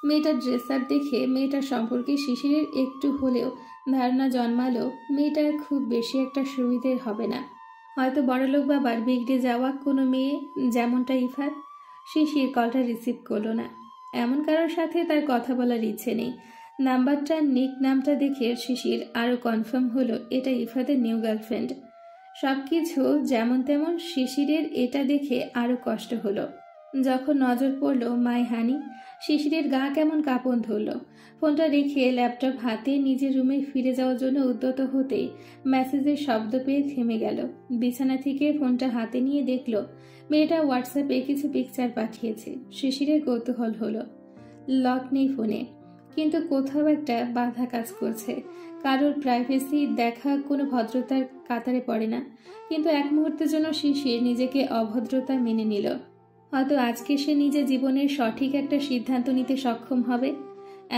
মেয়েটার ড্রেস আপ দেখে মেয়েটার সম্পর্কে শিশিরের একটু হলেও ধারণা জন্মালো মেয়েটা খুব বেশি একটা সুবিধের হবে না, হয়তো বড়লোক বাবার বিগড়ে যাওয়া কোনো মেয়ে, যেমনটা ইফাত। শিশির কলটা রিসিভ করলো না। এমন কারোর সাথে তার কথা বলার ইচ্ছে নেই। নাম্বারটা, নিক নামটা দেখে শিশির আরও কনফার্ম হলো এটা ইফাতের নিউ গার্লফ্রেন্ড। সব কিছু যেমন তেমন, শিশিরের এটা দেখে আরও কষ্ট হলো। যখন নজর পড়ল মাই হানি, শিশিরের গা কেমন কাঁপন ধরল। ফোনটা রেখে ল্যাপটপ হাতে নিজের রুমে ফিরে যাওয়ার জন্য উদ্যত হতেই মেসেজের শব্দ পেয়ে থেমে গেল। বিছানা থেকে ফোনটা হাতে নিয়ে দেখল মেয়েটা হোয়াটসঅ্যাপে কিছু পিকচার পাঠিয়েছে। শিশিরের কৌতূহল হলো। লক নেই ফোনে, কিন্তু কোথাও একটা বাধা কাজ করছে। কারোর প্রাইভেসি দেখা কোনো ভদ্রতার কাতারে পড়ে না, কিন্তু এক মুহূর্তের জন্য শিশির নিজেকে অভদ্রতা মেনে নিল। হয়তো আজকে সে নিজের জীবনের সঠিক একটা সিদ্ধান্ত নিতে সক্ষম হবে।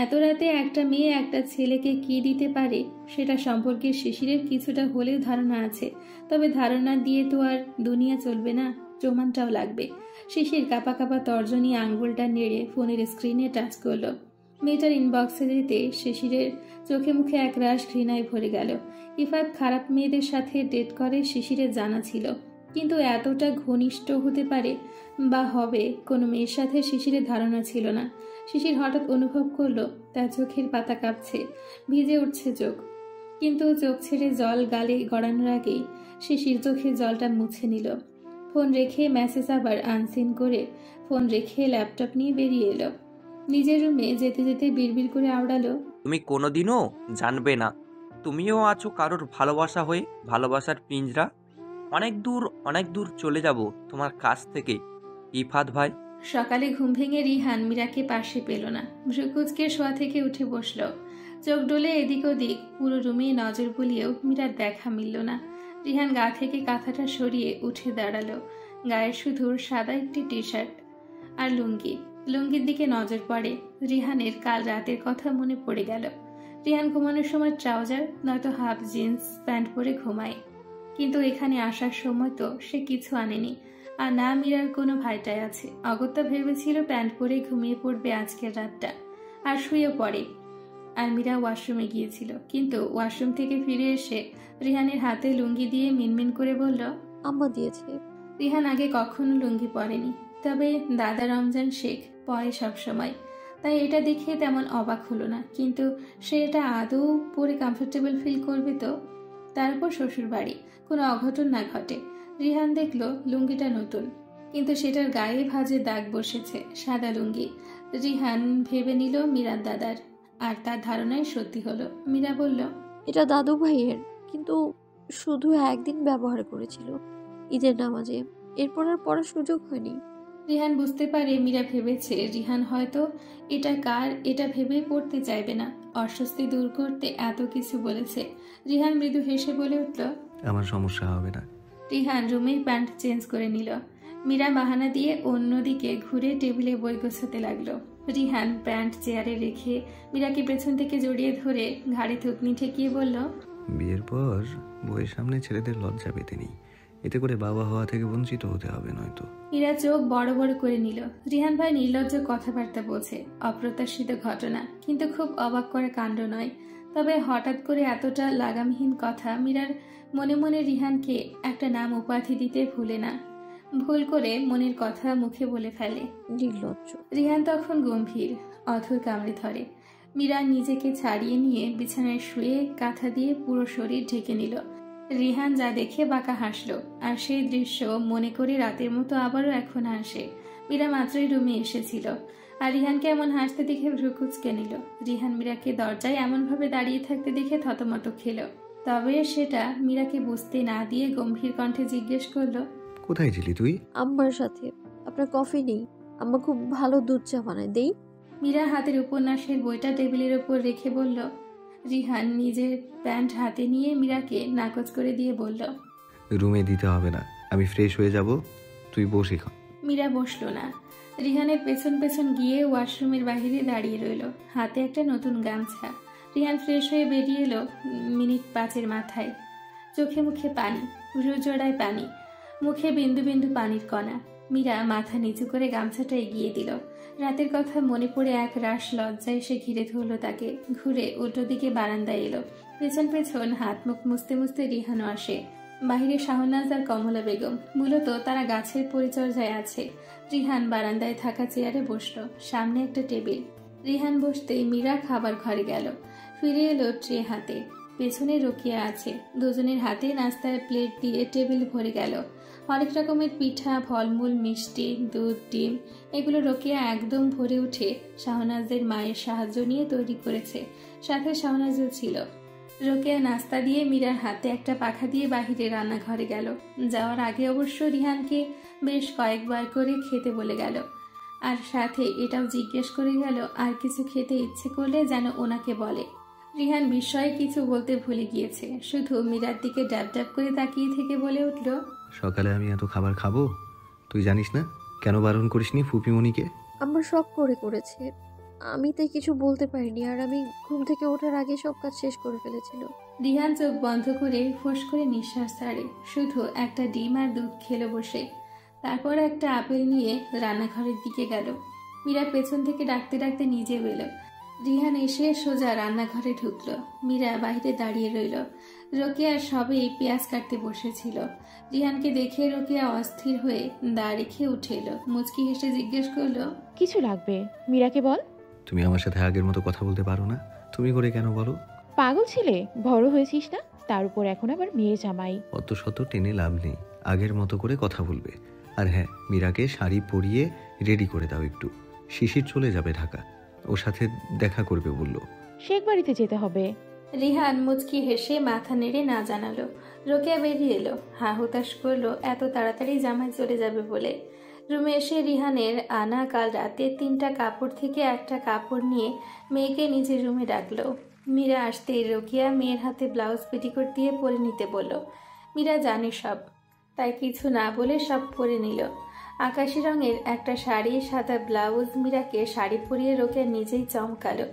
এত রাতে একটা মেয়ে একটা ছেলেকে কি দিতে পারে সেটা সম্পর্কে শিশিরের কিছুটা হলেও ধারণা আছে। তবে ধারণা দিয়ে তো আর দুনিয়া চলবে না, প্রমাণটাও লাগবে। শিশির কাঁপা কাঁপা তর্জনী আঙ্গুলটা নেড়ে ফোনের স্ক্রিনে টাচ করলো। মেয়েটার ইনবক্সে যেতে শিশিরের চোখে মুখে একরাশ ঘৃণায় ভরে গেল। ইফাত খারাপ মেয়েদের সাথে ডেট করে শিশিরের জানা ছিল, কিন্তু এতটা ঘনিষ্ঠ হতে পারে বা হবে কোনো মেয়ের সাথে শিশিরের ধারণা ছিল না। শিশির হঠাৎ অনুভব করলো তার চোখের পাতা কাঁপছে, ভিজে উঠছে চোখ। কিন্তু চোখ ছেড়ে জল গালে গড়ানোর আগেই শিশির চোখে জলটা মুছে নিল। ফোন রেখে মেসেজ আবার আনসিন করে ফোন রেখে ল্যাপটপ নিয়ে বেরিয়ে এলো। নিজের রুমে যেতে যেতে বিড়বিড় করে আওড়ালো, তুমি কোনোদিনও জানবে না তুমিও আছো কারোর ভালোবাসা হয়ে, ভালোবাসার পিঞ্জরা। অনেক দূর চলে যাব তোমার কাছ থেকে ইফাত ভাই। সকালে ঘুম ভেঙে রিহান মীরাকে পাশে পেল না। ভ্রুকুচকে শোয়া থেকে উঠে বসল। চোখ ডোলে এদিক ওদিক পুরো রুমে নজর বুলিয়েও মীরার দেখা মিলল না। রিহান গা থেকে কাঁথাটা সরিয়ে উঠে দাঁড়ালো। গায়ে শুধু সাদা একটি টি শার্ট আর লুঙ্গি। লুঙ্গির দিকে নজর পড়ে। রিহানের কাল রাতের কথা মনে পড়ে গেল। রিহান ঘুমানোর সময় ট্রাউজার নয়তো হাফ জিন্স প্যান্ট পরে ঘুমায়, কিন্তু এখানে আসার সময় তো সে কিছু আনেনি। আর না মীরার কোনো ভাইটাই আছে। অগত্যা ভেবেছিল প্যান্ট পরে ঘুমিয়ে পড়বে আজকের রাতটা, আর শুয়ে পড়ে। আর মীরা ওয়াশরুমে গিয়েছিল, কিন্তু ওয়াশরুম থেকে ফিরে এসে রিহানের হাতে লুঙ্গি দিয়ে মিনমিন করে বলল, আম্মা দিয়েছে। রিহান আগে কখনো লুঙ্গি পরেনি, তবে দাদা রমজান শেখ পরে সবসময়, তাই এটা দেখে তেমন অবাক হলো না। কিন্তু সে এটা আদৌ পরে কমফোর্টেবল ফিল করবে তো? তারপর শ্বশুর বাড়ি কোনো অঘটন না ঘটে। রিহান দেখলো লুঙ্গিটা নতুন, কিন্তু সেটার গায়ে ভাঁজে দাগ বসেছে। সাদা লুঙ্গি। রিহান ভেবে নিল মীরার দাদার, আর তার ধারণাই সত্যি হলো। মীরা বলল, এটা দাদু ভাইয়ের, কিন্তু শুধু একদিন ব্যবহার করেছিল, ঈদের নামাজে। এরপর আর পড়ার সুযোগ হয়নি। রিহান বুঝতে পারে মীরা ভেবেছে রিহান হয়তো এটা কার এটা ভেবেই পড়তে চাইবে না। অস্বস্তি দূর করতে এত কিছু বলেছে। রিহান মৃদু হেসে বলে উঠল, আমার সমস্যা হবে না। রিহান রুমেই প্যান্ট চেঞ্জ করে নিল। মীরা বাহানা দিয়ে অন্যদিকে ঘুরে টেবিলে বই গোছাতে লাগলো। রিহান প্যান্ট চেয়ারে রেখে মীরাকে পেছন থেকে জড়িয়ে ধরে ঘাড়ে থুতনি ঠেকিয়ে বলল, বিয়ের পর বইয়ের সামনে ছেলেদের লজ্জা পেতে নেই, এতে করে বাবা হওয়া থেকে বঞ্চিত হতে হবে নয়তো। মীরা চোখ বড় বড় করে নিল। রিহান ভাই নির্লজ্জ কথাবার্তা বলছে, অপ্রত্যাশিত ঘটনা, কিন্তু খুব অবাক করা কাণ্ড নয়। তবে হঠাৎ করে এতটা লাগামহীন কথা। মীরার মনে মনে রিহানকে একটা নাম উপাধি দিতে ভুলে না, ভুল করে মনের কথা মুখে বলে ফেলে। নির্লজ্জ। রিহান তখন গম্ভীর, অধর কামড়ে ধরে। মীরা নিজেকে ছাড়িয়ে নিয়ে বিছানায় শুয়ে কাঁথা দিয়ে পুরো শরীর ঢেকে নিল। রিহান যা দেখে বাঁকা হাসলো, আর সেই দৃশ্য মনে করে রাতের মতো আবারও এখন হাসে। মীরা মাত্রই রুমে এসেছিল, আর রিহানকে এমন হাসতে দেখে ভ্রুকুচকে নিল। রিহান মীরাকে দরজায় এমনভাবে দাঁড়িয়ে থাকতে দেখে থতমত খেল। তবে সেটা মীরাকে বুঝতে না দিয়ে গম্ভীর কণ্ঠে জিজ্ঞেস করলো, কোথায় ছিলি তুই? আম্মার সাথে। আপনার কফি নেই? আম্মা খুব ভালো দুধ চা বানায়, দেই? মীরা হাতের উপন্যাসের বইটা টেবিলের ওপর রেখে বলল। রিহান নিজের প্যান্ট হাতে নিয়ে মীরাকে নাকচ করে দিয়ে বলল, রুমে দিতে হবে না, আমি ফ্রেশ হয়ে যাব, তুই বস এখন। মীরা বসলো না। রিহানের পেছন পেছন গিয়ে ওয়াশরুমের বাইরে দাঁড়িয়ে রইল, হাতে একটা নতুন গামছা। রিহান ফ্রেশ হয়ে বেরিয়ে এলো মিনিট 5-এর মাথায়। চোখে মুখে পানি, রুজোড়ায় পানি, মুখে বিন্দু বিন্দু পানির কণা। মীরা মাথা নিচু করে গামছাটা এগিয়ে দিল। রাতের কথা মনে পড়ে এক রাশ লজ্জা এসে ঘিরে ধরল তাকে। ঘুরে উল্টো দিকে বারান্দায় এলো। পেছন পেছন হাত মুখ মুছতে মুছতে রিহানও আসে। বাহিরে শাহনাজ আর কমলা বেগম। মূলত তারা গাছের পরিচর্যায় আছে। রিহান বারান্দায় থাকা চেয়ারে বসলো, সামনে একটা টেবিল। রিহান বসতেই মীরা খাবার ঘরে গেল। ফিরে এলো ট্রে হাতে, পেছনে রোকিয়া আছে। দুজনের হাতে নাস্তার প্লেট দিয়ে টেবিল ভরে গেল। অনেক রকমের পিঠা, ফলমূল, মিষ্টি, দুধ, ডিম, এগুলো রোকিয়া একদম ভরে উঠে শাহনাজদের মায়ের সাহায্য নিয়ে তৈরি করেছে। সাথে শাহনাজও ছিল। রোকেয়া নাস্তা দিয়ে মীরার হাতে একটা পাখা দিয়ে বাহিরে রান্নাঘরে গেল। যাওয়ার আগে অবশ্য রিহানকে বেশ কয়েকবার করে খেতে বলে গেল, আর সাথে এটাও জিজ্ঞেস করে গেল আর কিছু খেতে ইচ্ছে করলে যেন ওনাকে বলে। রিহান বিস্ময়ে কিছু বলতে ভুলে গিয়েছে, শুধু মীরার দিকে ড্যাব ড্যাব করে তাকিয়ে থেকে বলে উঠল, সকালে আমি এত খাবার খাবো? তুই জানিস না? কেন বারণ করিসনি ফুপিমণিকে? আম্মা শখ করে করেছে, আমি তাই কিছু বলতে পারিনি। আর আমি ঘুম থেকে ওঠার আগে সব কাজ শেষ করে ফেলেছিল। রিহান চোখ বন্ধ করে ফোঁস করে নিঃশ্বাস ছাড়ে। শুধু একটা ডিম আর দুধ খেলো বসে। তারপর একটা আপেল নিয়ে রান্নাঘরের দিকে গেল। মীরা পেছন থেকে ডাকতে ডাকতে নিজেও এলো। রিহান এসে সোজা রান্নাঘরে ঢুকলো। মীরা বাইরে দাঁড়িয়ে রইল। রোকেয়া সবেই পেঁয়াজ কাটতে বসেছিল। রিহানকে দেখে রোকেয়া অস্থির হয়ে দা রেখে উঠে এলো। মুচকি হেসে জিজ্ঞেস করলো, কিছু লাগবে? মীরাকে বল। তুমি আমার সাথে আগের মতো কথা বলতে পারো না? তুমি করে কেন বলো? পাগল ছেলে, বড় হয়েছিস না? তার উপর এখন আবার মেয়ে জামাই। অত শত টেনে লাভ নেই, আগের মতো করে কথা বলবে। আর হ্যাঁ, মীরাকে শাড়ি পরিয়ে রেডি করে দাও একটু। শিশির চলে যাবে ঢাকা, ওর সাথে দেখা করবে বললো। শেখ বাড়িতে যেতে হবে। রিহান মুচকি হেসে মাথা নেড়ে না জানালো। রোকেয়া বেরিয়ে এলো, হা হুতাশ করলো এত তাড়াতাড়ি জামাই চলে যাবে বলে। রুমে এসে রিহানের আনা কাল রাতে 3টা কাপড় থেকে একটা কাপড় নিয়ে মেয়েকে নিজের রুমে ডাকলো। মীরা আসতেই রোকেয়া মেয়ের হাতে ব্লাউজ পেটিকোট দিয়ে পরে নিতে বলল। মীরা জানে সব, তাই কিছু না বলে সব পরে নিল। আকাশি রঙের একটা শাড়ি, সাদা ব্লাউজ। মীরাকে শাড়ি পরিয়ে রোকেয়া নিজেই চমকালো।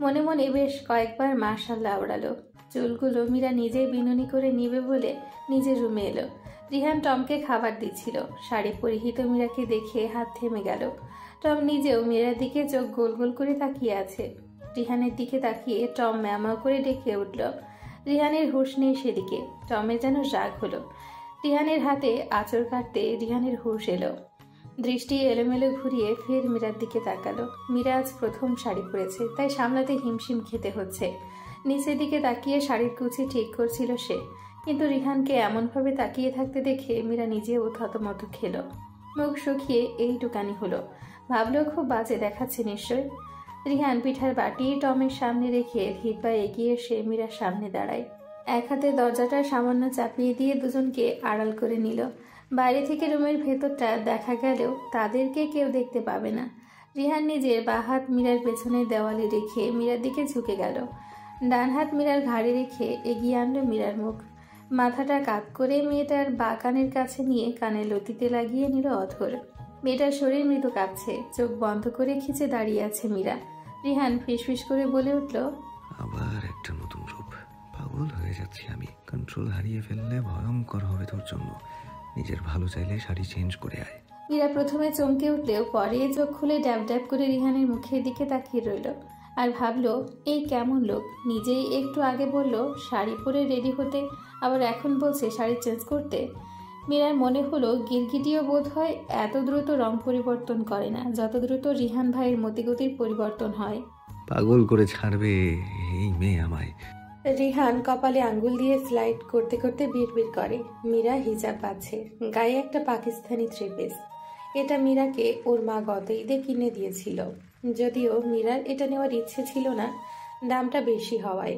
মনে মনে বেশ কয়েকবার মাশাআল্লাহ ওড়ালো। চুলগুলো মীরা নিজেই বিনুনি করে নিবে বলে নিজের রুমে এলো। রিহান টমকে খাবার দিচ্ছিল। শাড়ি পরিহিত মীরাকে দেখে হাত থেমে গেল। টম নিজেও মীরার দিকে চোখ গোল গোল করে তাকিয়ে আছে। রিহানের দিকে তাকিয়ে টম ম্যামাও করে ডেকে উঠল। রিহানের হুঁশ নেই সেদিকে। টমের যেন রাগ হলো। রিহানের হাতে আঁচড় কাটতে রিহানের হুঁশ এলো। দৃষ্টি এলোমেলো ঘুরিয়ে ফের মীরার দিকে তাকালো। মীরা আজ প্রথম শাড়ি পরেছে, তাই সামলাতে হিমশিম খেতে হচ্ছে। নিচের দিকে তাকিয়ে শাড়ির কুচি ঠিক করছিল সে, কিন্তু রিহানকে এমনভাবে তাকিয়ে থাকতে দেখে মীরা নিজেও থতমত খেল। মুখ শুকিয়ে এইটুকানি হলো। ভাবলো খুব বাজে দেখাচ্ছে নিশ্চয়। রিহান পিঠার বাটি টমের সামনে রেখে ধীর পায়ে এগিয়ে এসে মীরার সামনে দাঁড়ায়। এক হাতে দরজাটা সামান্য চাপিয়ে দিয়ে দুজনকে আড়াল করে নিল। বাইরে থেকে রুমের ভেতরটা দেখা গেলেও তাদেরকে কেউ দেখতে পাবে না। রিহান নিজের বাঁ হাত মীরার পেছনের দেওয়ালে রেখে মীরার দিকে ঝুঁকে গেল। ডান হাত মীরার ঘাড়ে রেখে এগিয়ে আনলো মীরার মুখ। মাথাটা কাত করে মেয়েটার বাঁ কানের কাছে নিয়ে কানের লতিতে লাগিয়ে নিল অধর। মেয়েটার শরীর মৃদু কাঁপছে, চোখ বন্ধ করে খিচে দাঁড়িয়ে আছে মীরা। রিহান ফিসফিস করে বলে উঠল, আবার একটা নতুন রূপ। পাগল হয়ে যাচ্ছি আমি। কন্ট্রোল হারিয়ে ফেললে ভয়ঙ্কর হবে তোর জন্য। নিজের ভালো চাইলে শাড়ি চেঞ্জ করে আয়। মীরা প্রথমে চমকে উঠলেও পরে চোখ খুলে ড্যাব ড্যাব করে রিহানের মুখের দিকে তাকিয়ে রইল। আর ভাবলো, এই কেমন লোক, নিজেই একটু আগে বলল শাড়ি পরে রেডি হতে, আবার এখন বলছে শাড়ি চেঞ্জ করতে। মীরার মনে হলো গিরগিটিও বোধ হয় এত দ্রুত রং পরিবর্তন করে না যত দ্রুত রিহান ভাইয়ের মতিগতির পরিবর্তন হয়। পাগল করে ছাড়বে এই মেয়ে আমায়। রিহান কপালে আঙ্গুল দিয়ে স্লাইড করতে করতে বিড়বিড় করে। মীরা হিজাব পাচ্ছে, গায়ে একটা পাকিস্তানি থ্রি পিস। এটা মীরাকে ওর মা গত ঈদে কিনে দিয়েছিল। যদিও মীরার এটা নেওয়ার ইচ্ছে ছিল না, দামটা বেশি হওয়ায়।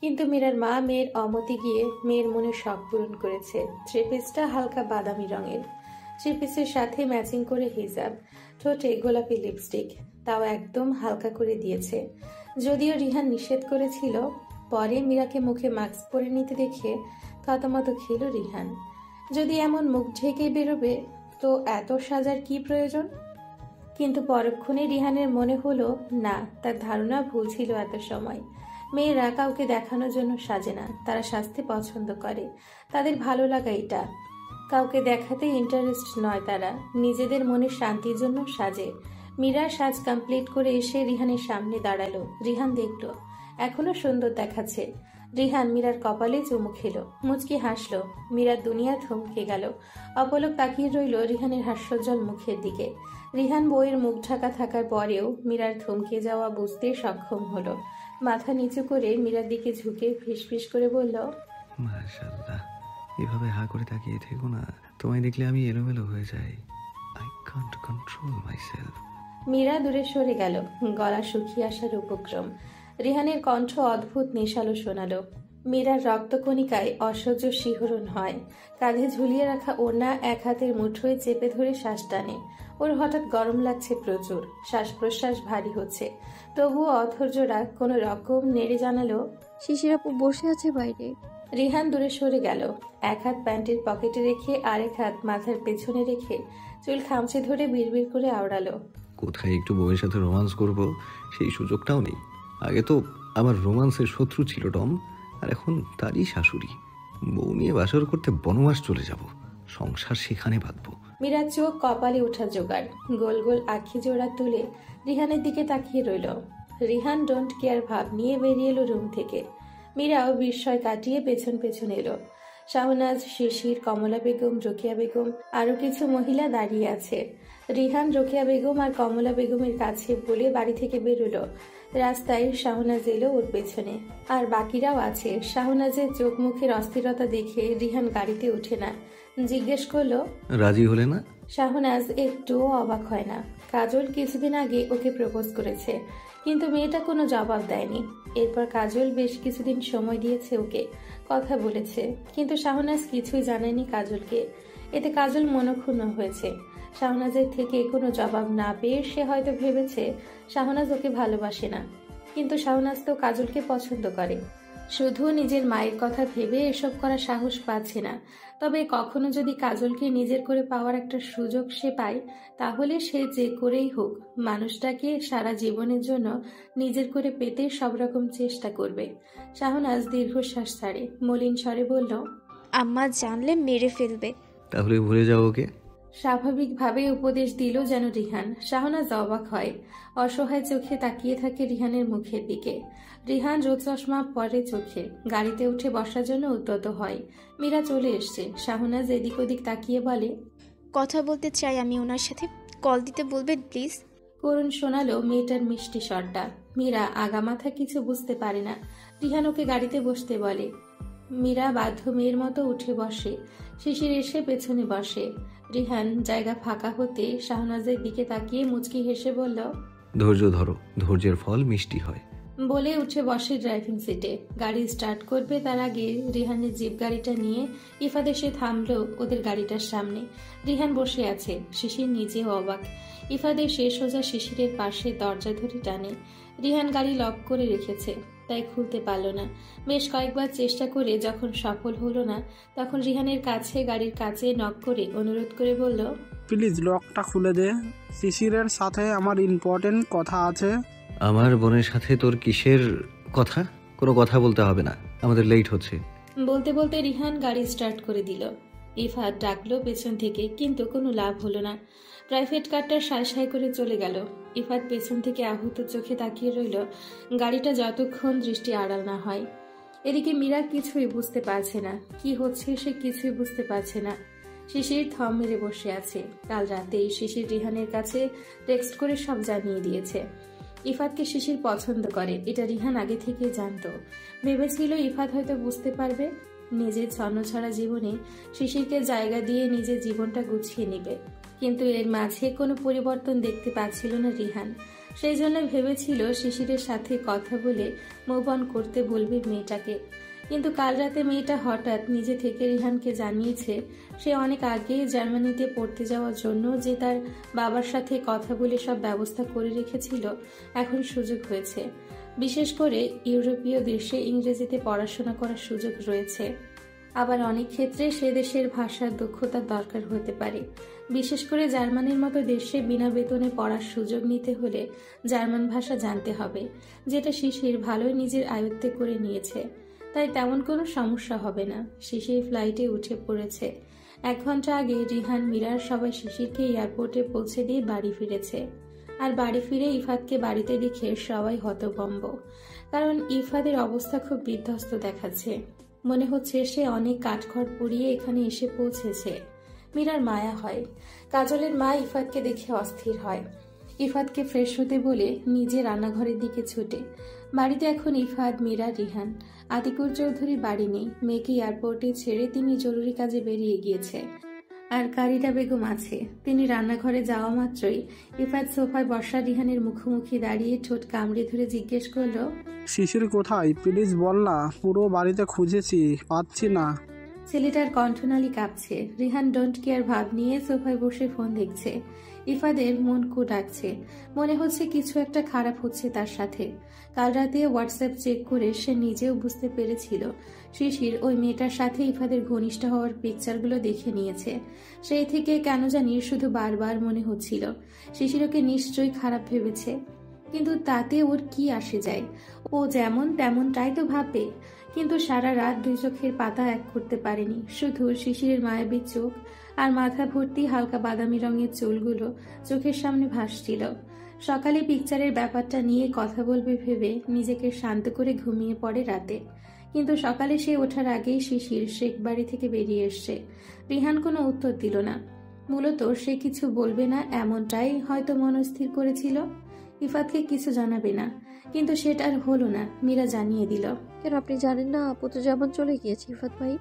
কিন্তু মীরার মা মেয়ের অমতে গিয়ে মেয়ের মনে শখ পূরণ করেছে। থ্রি পিসটা হালকা বাদামি রঙের। থ্রি পিসের সাথে ম্যাচিং করে হিজাব, ঠোঁটে গোলাপি লিপস্টিক, তাও একদম হালকা করে দিয়েছে। যদিও রিহান নিষেধ করেছিল। পরে মীরাকে মুখে মাস্ক পরে নিতে দেখে থতমত খেল রিহান। যদি এমন মুখ ঢেকে বেরোবে তো এত সাজার কি প্রয়োজন? কিন্তু পরক্ষণে রিহানের মনে হলো না, তার ধারণা ভুল ছিল। এত সময় মেয়েরা কাউকে দেখানোর জন্য সাজে না, তারা সাজতে পছন্দ করে। তাদের ভালো লাগা এটা। কাউকে দেখাতে ইন্টারেস্ট নয়, তারা নিজেদের মনের শান্তির জন্য সাজে। মীরা সাজ কমপ্লিট করে এসে রিহানের সামনে দাঁড়ালো। রিহান দেখলো এখনো সুন্দর দেখাচ্ছে। রিহান মীরার কপালে চুমু খেলো, মুচকি হাসলো। মীরার দুনিয়া থমকে গেল। অপলক তাকিয়ে রইল রিহানের হাস্যোজ্জ্বল মুখের দিকে। রিহান বইয়ের মুখ ঢাকা থাকার পরেও মীরার থমকে যাওয়া বুঝতে সক্ষম হলো। মাথা নিচু করে মীরার দিকে ঝুঁকে ফিসফিস করে বলল, মাশাআল্লাহ। এভাবে হা করে তাকিয়ে থেকো না, তোমায় দেখলে আমি এলোমেলো হয়ে যাই। I can't control myself. Meera দূরে সরে গেল, গলা শুকিয়ে আসার উপক্রম। রিহানের কণ্ঠ অদ্ভুত নেশালো শোনালো। মীরার রক্তকণিকায় অসহ্য শিহরণ হয়। কাঁধে ঝুলিয়ে রাখা ওড়না এক হাতের মুঠোয় চেপে ধরে শ্বাস টানে। ওর হঠাৎ গরম লাগছে প্রচুর, শ্বাস প্রশ্বাস ভারী হচ্ছে। তবুও অধৈর্যরা কোনো রকম নেড়ে জানালো, শিশির আপু বসে আছে বাইরে। রিহান দূরে সরে গেল, এক হাত প্যান্টের পকেটে রেখে আরেক হাত মাথার পেছনে রেখে চুল খামচে ধরে বিড়বিড় করে আওড়ালো, কোথায় একটু বউয়ের সাথে রোমান্স করব সেই সুযোগটাও নেই। আগে তো আমার রোমান্সের শত্রু ছিল টম, আর এখন তারই শাশুড়ি। বউ নিয়ে বাসর করতে বনবাস চলে যাব, সংসার সেখানে বাঁধবো। মীরার চোখ কপালে ওঠা জোগাড়। গোল গোল আখি জোড়া তুলে রিহানের দিকে তাকিয়ে রইল। রিহান ডোন্ট কেয়ার ভাব নিয়ে বেরিয়ে এলো রুম থেকে। মীরাও বিস্ময় কাটিয়ে পেছন পেছন এলো। শাহনাজ, শিশির, কমলা বেগম, রোকেয়া বেগম আরো কিছু মহিলা দাঁড়িয়ে আছে। রিহান রোকেয়া বেগম আর কমলা বেগমের কাছে বলে বাড়ি থেকে বেরোলো। রাস্তায় শাহনাজ এলো ওর পেছনে, আর বাকিরাও আছে। শাহনাজের চোখ মুখের অস্থিরতা দেখে রিহান গাড়িতে ওঠে না, জিজ্ঞেস করলো, রাজি হলে না? শাহনাজ একটুও অবাক হয় না। কাজল কিছুদিন আগে ওকে প্রপোজ করেছে, কিন্তু মেয়েটা কোনো জবাব দেয়নি। এরপর কাজল বেশ কিছুদিন সময় দিয়েছে ওকে, কথা বলেছে, কিন্তু শাহনাজ কিছুই জানায়নি কাজলকে। এতে কাজল মনক্ষুণ্ণ হয়েছে। শাহনাজের থেকে কোনো জবাব না পেয়ে সে হয়তো ভেবেছে শাহনাজ ওকে ভালোবাসে না, কিন্তু শাহনাজ তো কাজলকে পছন্দ করে। শুধু নিজের মায়ের কথা ভেবে এসব করার সাহস পাচ্ছে না। তবে কখনো যদি কাজলকে নিজের করে পাওয়ার একটা সুযোগ সে পায়, তাহলে সে যে করেই হোক মানুষটাকে সারা জীবনের জন্য নিজের করে পেতে সব রকম চেষ্টা করবে। শাহনাজ দীর্ঘশ্বাস ছাড়ে, মলিন স্বরে বলল, আম্মা জানলে মেরে ফেলবে। তাহলে ভুলে যাও ওকে। স্বাভাবিকভাবে উপদেশ দিল যেন রিহান। শাহনাজ অবাক হয়, অসহায় চোখে তাকিয়ে থাকে রিহানের মুখের দিকে। রিহান রোদ চশমা পরে চোখে, গাড়িতে উঠে বসার জন্য উদ্যত হয়। মীরা চলে এসছে। শাহনাজ এদিক ওদিক তাকিয়ে বলে, কথা বলতে চাই আমি ওনার সাথে, কল দিতে বলবেন প্লিজ। করুণ শোনালো মেয়েটার মিষ্টি স্বরটা। মীরা আগামাথা কিছু বুঝতে পারে না। রিহান ওকে গাড়িতে বসতে বলে। মীরা বাধ্য মেয়ের মতো উঠে বসে। শিশির এসে পেছনে বসে। রিহান জায়গা ফাঁকা হতে শাহনাজের দিকে তাকিয়ে মুচকি হেসে বলল, ধৈর্য ধরো, ধৈর্যের ফল মিষ্টি হয়। বলে উঠে বসে ড্রাইভিং সিটে। গাড়ি স্টার্ট করবে তার আগে রিহানের জিপ গাড়িটা নিয়ে ইফাত এসে থামলো ওদের গাড়িটার সামনে। রিহান বসে আছে, শিশির নিজেও অবাক। ইফাত এসে সোজা শিশিরের পাশে দরজা ধরে টানে। রিহান গাড়ি লক করে রেখেছে, তাই খুলতে পারল না। বেশ কয়েকবার চেষ্টা করে যখন সফল হলো না, তখন রিহানের কাছে গাড়ির কাছে নক করে অনুরোধ করে বলল, প্লিজ লকটা খুলে দে, শিশিরের সাথে আমার ইম্পর্টেন্ট কথা আছে। আমার বোনের সাথে তোর কিসের কথা? কোনো কথা বলতে হবে না, আমাদের লেট হচ্ছে। বলতে বলতে রিহান গাড়ি স্টার্ট করে দিল। ইফাত ডাকলো পেছন থেকে, কিন্তু কোনো লাভ হলো না। প্রাইভেট কারটা সায় সায় করে চলে গেল। ইফাত পেছন থেকে আহত চোখে তাকিয়ে রইল, গাড়িটা যতক্ষণ দৃষ্টি আড়াল না হয়। এদিকে মীরা কিছুই বুঝতে পারছে না, কি হচ্ছে সে কিছুই বুঝতে পারছে না। শিশির থম মেরে বসে আছে। কাল রাতেই শিশির রিহানের কাছে টেক্সট করে সব জানিয়ে দিয়েছে। ইফাতকে শিশির পছন্দ করে, এটা রিহান আগে থেকে জানতো। ভেবেছিল ইফাত হয়তো বুঝতে পারবে, নিজের ছন্নছাড়া জীবনে শিশিরকে জায়গা দিয়ে নিজের জীবনটা গুছিয়ে নেবে। কিন্তু এর মাঝে কোনো পরিবর্তন দেখতে পাচ্ছিল না রিহান। সেই জন্য ভেবেছিল শিশিরের সাথে কথা বলে মুভ অন করতে বলবে মেয়েটাকে। কিন্তু কাল রাতে মেয়েটা হঠাৎ নিজে থেকে রিহানকে জানিয়েছে সে অনেক আগে জার্মানিতে পড়তে যাওয়ার জন্য যে তার বাবার সাথে কথা বলে সব ব্যবস্থা করে রেখেছিল, এখন সুযোগ হয়েছে। বিশেষ করে ইউরোপীয় দেশে ইংরেজিতে পড়াশোনা করার সুযোগ রয়েছে। আবার অনেক ক্ষেত্রে সে দেশের ভাষার দক্ষতার দরকার হতে পারে। বিশেষ করে জার্মানির মতো দেশে বিনা বেতনে পড়ার সুযোগ নিতে হলে জার্মান ভাষা জানতে হবে, যেটা শিশির ভালোই নিজের আয়ত্তে করে নিয়েছে। তাই তেমন কোনো সমস্যা হবে না। শিশির ফ্লাইটে উঠে পড়েছে। 1 ঘন্টা আগে রিহান, মীরার সবাই শিশিরকে এয়ারপোর্টে পৌঁছে দিয়ে বাড়ি ফিরেছে। আর বাড়ি ফিরে ইফাতকে বাড়িতে দেখে সবাই হতভম্ব, কারণ ইফাতের অবস্থা খুব বিধ্বস্ত দেখাচ্ছে। মনে হচ্ছে সে অনেক কাঠখড় পুড়িয়ে এখানে এসে পৌঁছেছে। মীরার মায়া হয়। কাজলের মা ইফাতকে দেখে অস্থির হয়। ইফাতকে ফ্রেশ হতে বলে নিজে রান্নাঘরের দিকে ছুটে। বাড়িতে এখন ইফাত, মীরা, রিহান। আতিকুর চৌধুরী বাড়ি নেই। মেয়েকে এয়ারপোর্টে ছেড়ে তিনি জরুরি কাজে বেরিয়ে গিয়েছে। আর কারিনা বেগম আছে। তিনি রান্নাঘরে যাওয়া মাত্রই ইফাত সোফায় বসা রিহানের মুখোমুখি দাঁড়িয়ে ঠোঁট কামড়ে ধরে জিজ্ঞেস করলো, শিশির কোথায় প্লিজ বল না, পুরো বাড়িতে খুঁজেছি, পাচ্ছি না। ছেলেটার কণ্ঠনালী কাঁপছে। রিহান ডোন্ট কেয়ার ভাব নিয়ে সোফায় বসে ফোন দেখছে। ইফাদের মন ডাকছে, মনে হচ্ছে কিছু একটা খারাপ হচ্ছে তার সাথে। কাল রাতে হোয়াটসঅ্যাপ চেক করে সে নিজেও বুঝতে পেরেছিল শিশির ওই মেয়েটার সাথে ইফাদের ঘনিষ্ঠ হওয়ার পিকচারগুলো দেখে নিয়েছে। সেই থেকে কেন জানি শুধু বারবার মনে হচ্ছিল শিশির ওকে নিশ্চয়ই খারাপ ভেবেছে। কিন্তু তাতে ওর কি আসে যায়? ও যেমন তেমনটাই তো ভাববে। কিন্তু সারা রাত 2 চোখের পাতা এক করতে পারেনি। শুধু শিশিরের মায়াবী চোখ আর মাথা ভর্তি হালকা বাদামি রঙের চুলগুলো চোখের সামনে ভাসছিল। সকালে পিকচারের ব্যাপারটা নিয়ে কথা বলবে ভেবে নিজেকে শান্ত করে ঘুমিয়ে পড়ে রাতে। কিন্তু সকালে সে ওঠার আগেই শিশির শেখ বাড়ি থেকে বেরিয়ে এসছে। রিহান কোনো উত্তর দিল না। মূলত সে কিছু বলবে না এমনটাই হয়তো মনস্থির করেছিল। ইফাতকে কিছু জানাবে না, কিন্তু সেটা আর হলো না। মীরা জানিয়ে দিল, কেন আপনি জানেন না আপু তো জার্মান চলে গিয়েছে ইফাত ভাই।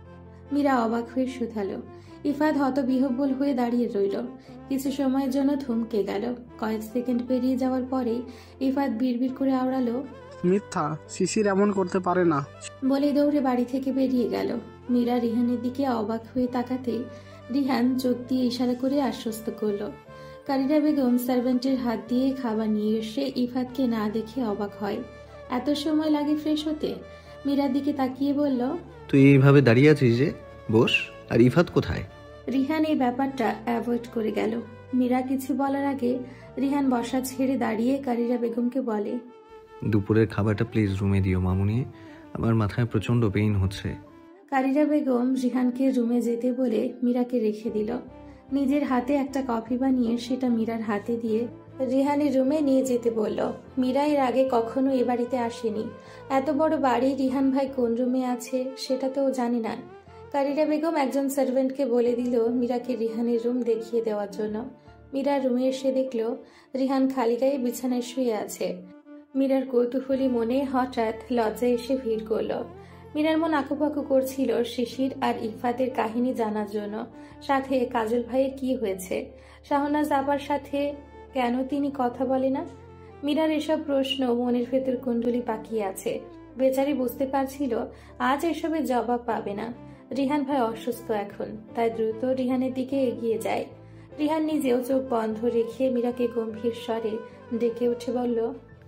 মীরা অবাক হয়ে শুধালো। ইফাত হতবিহ্বল হয়ে দাঁড়িয়ে রইল। কিছু সময়ের জন্য থমকে গেল। কয়েক সেকেন্ড পেরিয়ে যাওয়ার পরেই ইফাত বিড়বিড় করে আওড়ালো, মিথ্যা, শিশির এমন করতে পারে না। বলে দৌড়ে বাড়ি থেকে বেরিয়ে গেল। মীরা রিহানের দিকে অবাক হয়ে তাকাতেই রিহান চোখ দিয়ে ইশারা করে আশ্বস্ত করলো। কারিনা বেগম সার্ভেন্টের হাত দিয়ে খাবার নিয়ে এসে ইফাতকে না দেখে অবাক হয়। এত সময় লাগে ফ্রেশ হতে? মীরার দিকে তাকিয়ে বলল, তুই এইভাবে দাঁড়িয়ে আছিস যে, বস। আর ইফাত কোথায়? রিহান এই ব্যাপারটা অ্যাভয়েড করে গেল। মীরা কিছু বলার আগে রিহান বসা ছেড়ে দাঁড়িয়ে কারিনা বেগমকে বলে, দুপুরের খাবারটা প্লিজ রুমে দিও মামুনি, আমার মাথায় প্রচন্ড পেইন হচ্ছে। কারিরা বেগম রিহানকে রুমে যেতে বলে মীরাকে রেখে দিল। নিজের হাতে একটা কফি বানিয়ে সেটা মীরার হাতে দিয়ে রিহানের রুমে নিয়ে যেতে বলল। মীরা এর আগে কখনো এ বাড়িতে আসেনি। এত বড় বাড়ি রিহান ভাই কোন রুমে আছে সেটা তো ও জানে না। কারিরা বেগম একজন সার্ভেন্টকে বলে দিল মীরাকে রিহানের রুম দেখিয়ে দেওয়ার জন্য। মীরা রুমে এসে দেখল রিহান খালি গায়ে বিছানায় শুয়ে আছে। মীরার কৌতূহলী মনে হঠাৎ লজ্জা এসে ভিড় করল। মীরার মন আঁকুপাকু করছিল শিশির আর ইফাতের কাহিনী জানার জন্য। সাথে কাজল ভাইয়ের কি হয়েছে, শাহনাজ আপার সাথে কেন তিনি কথা বলে না। মীরার এসব প্রশ্ন মনের ভেতর কুণ্ডলি পাকিয়ে আছে। বেচারি বুঝতে পারছিল আজ এসবের জবাব পাবে না। রিহান ভাই অসুস্থ এখন, তাই দ্রুত রিহানের দিকে এগিয়ে যায়। রিহান নিজেও চোখ বন্ধ রেখে মীরাকে গম্ভীর স্বরে ডেকে উঠে বলল,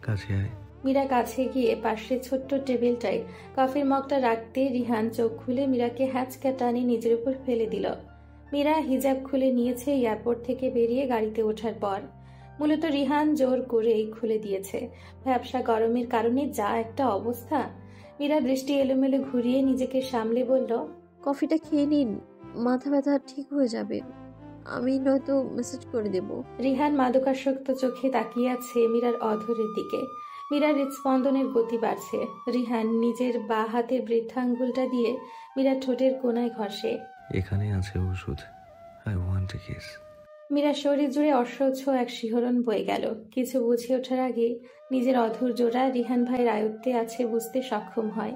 কাছে আয়। মীরা কাছে গিয়ে পাশে ছোট্ট টেবিলটায় কফির মগটা রাখতে রিহান চোখ খুলে মীরাকে হ্যাচকা টানে নিজের উপর ফেলে দিল। মীরা হিজাব খুলে নিয়েছে এয়ারপোর্ট থেকে বেরিয়ে গাড়িতে ওঠার পর। মূলত রিহান জোর করেই খুলে দিয়েছে। ব্যবসা গরমের কারণে যা একটা অবস্থা। মীরা দৃষ্টি এলোমেলো ঘুরিয়ে নিজেকে সামলে বলল, কফিটা খেয়ে নিন, মাথা ব্যথা ঠিক হয়ে যাবে। আমি নয়তো মেসেজ করে দেব। রিহান মাদকাসক্ত চোখে তাকিয়ে আছে মীরার অধরের দিকে। মীরার হৃদস্পন্দনের গতি বাড়ছে। রিহান নিজের বা হাতের বৃদ্ধাঙ্গুলটা দিয়ে মীরার ঠোঁটের কোনায় ঘষে। এখানে আছে ওষুধ। I want a kiss. মীরার শরীর জুড়ে অসহ্য এক শিহরণ বয়ে গেল। কিছু বুঝে ওঠার আগে নিজের অধর জোড়া রিহান ভাইয়ের আয়ত্তে আছে বুঝতে সক্ষম হয়।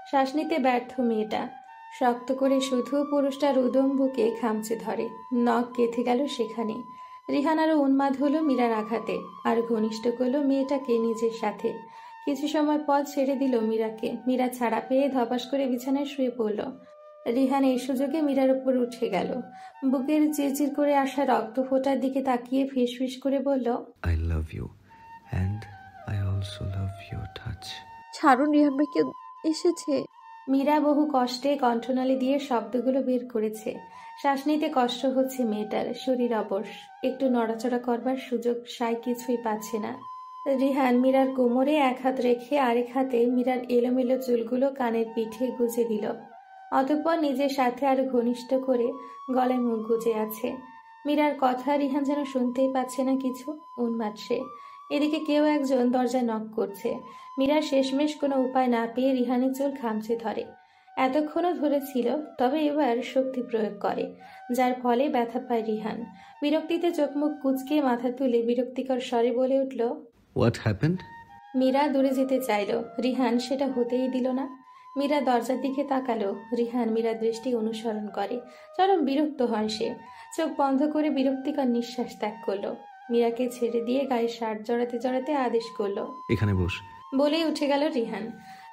শ্বাস নিতে ব্যর্থ মেয়েটা শক্ত করে শুধু পুরুষটার উদম বুকে খামচে ধরে। নখ গেঁথে গেল সেখানে। রিহান আরো উন্মাদ হলো মীরার আঘাতে, আর ঘনিষ্ঠ করলো মেয়েটাকে নিজের সাথে। কিছু সময় পর ছেড়ে দিল মীরাকে। মীরা ছাড়া পেয়ে ধপাস করে বিছানায় শুয়ে পড়ল। রিহান এই সুযোগে মীরার উপর উঠে গেল। বুকের চিরচির করে আসা রক্ত ফোটার দিকে তাকিয়ে ফিসফিস করে বলল, I love you and I also love your touch. ছাড়ুন, রিহান ভাই কেউ এসেছে। মীরা বহু কষ্টে কণ্ঠনালী দিয়ে শব্দগুলো বের করেছে। শ্বাস নিতে কষ্ট হচ্ছে মেয়েটার, শরীর অবশ, একটু নড়াচড়া করবার সুযোগ সাই কিছুই পাচ্ছে না। রিহান মীরার কোমরে এক হাত রেখে আরেক হাতে মীরার এলোমেলো চুলগুলো কানের পিঠে গুজে দিল। অতঃপর নিজের সাথে আরো ঘনিষ্ঠ করে গলায় মুখ গুজে আছে। মীরার কথা রিহান যেন শুনতেই পাচ্ছে না কিছু, উন্মাদ সে। এদিকে কেউ একজন দরজায় নক করছে। মীরা শেষমেশ কোনো উপায় না পেয়ে রিহানের চুল খামচে ধরে। এতক্ষণও ধরেছিল, তবে এবার শক্তি প্রয়োগ করে, যার ফলে ব্যথা পায় রিহান। বিরক্তিতে চোখ মুখ কুঁচকে মাথা তুলে বিরক্তিকর স্বরে বলে উঠল, হোয়াট হ্যাপেন্ড? মীরা দূরে যেতে চাইল, রিহান সেটা হতেই দিল না। মীরা দরজার দিকে তাকালো। রিহান মীরার দৃষ্টি অনুসরণ করে। চরম বিরক্ত হয় সে। চোখ বন্ধ করে বিরক্তিকর নিঃশ্বাস ত্যাগ করলো। মীরাকে ছেড়ে দিয়ে গায়ে শার্ট জড়াতে জড়াতে আদেশ করলো, এখানে বস। বলেই উঠে গেল রিহান।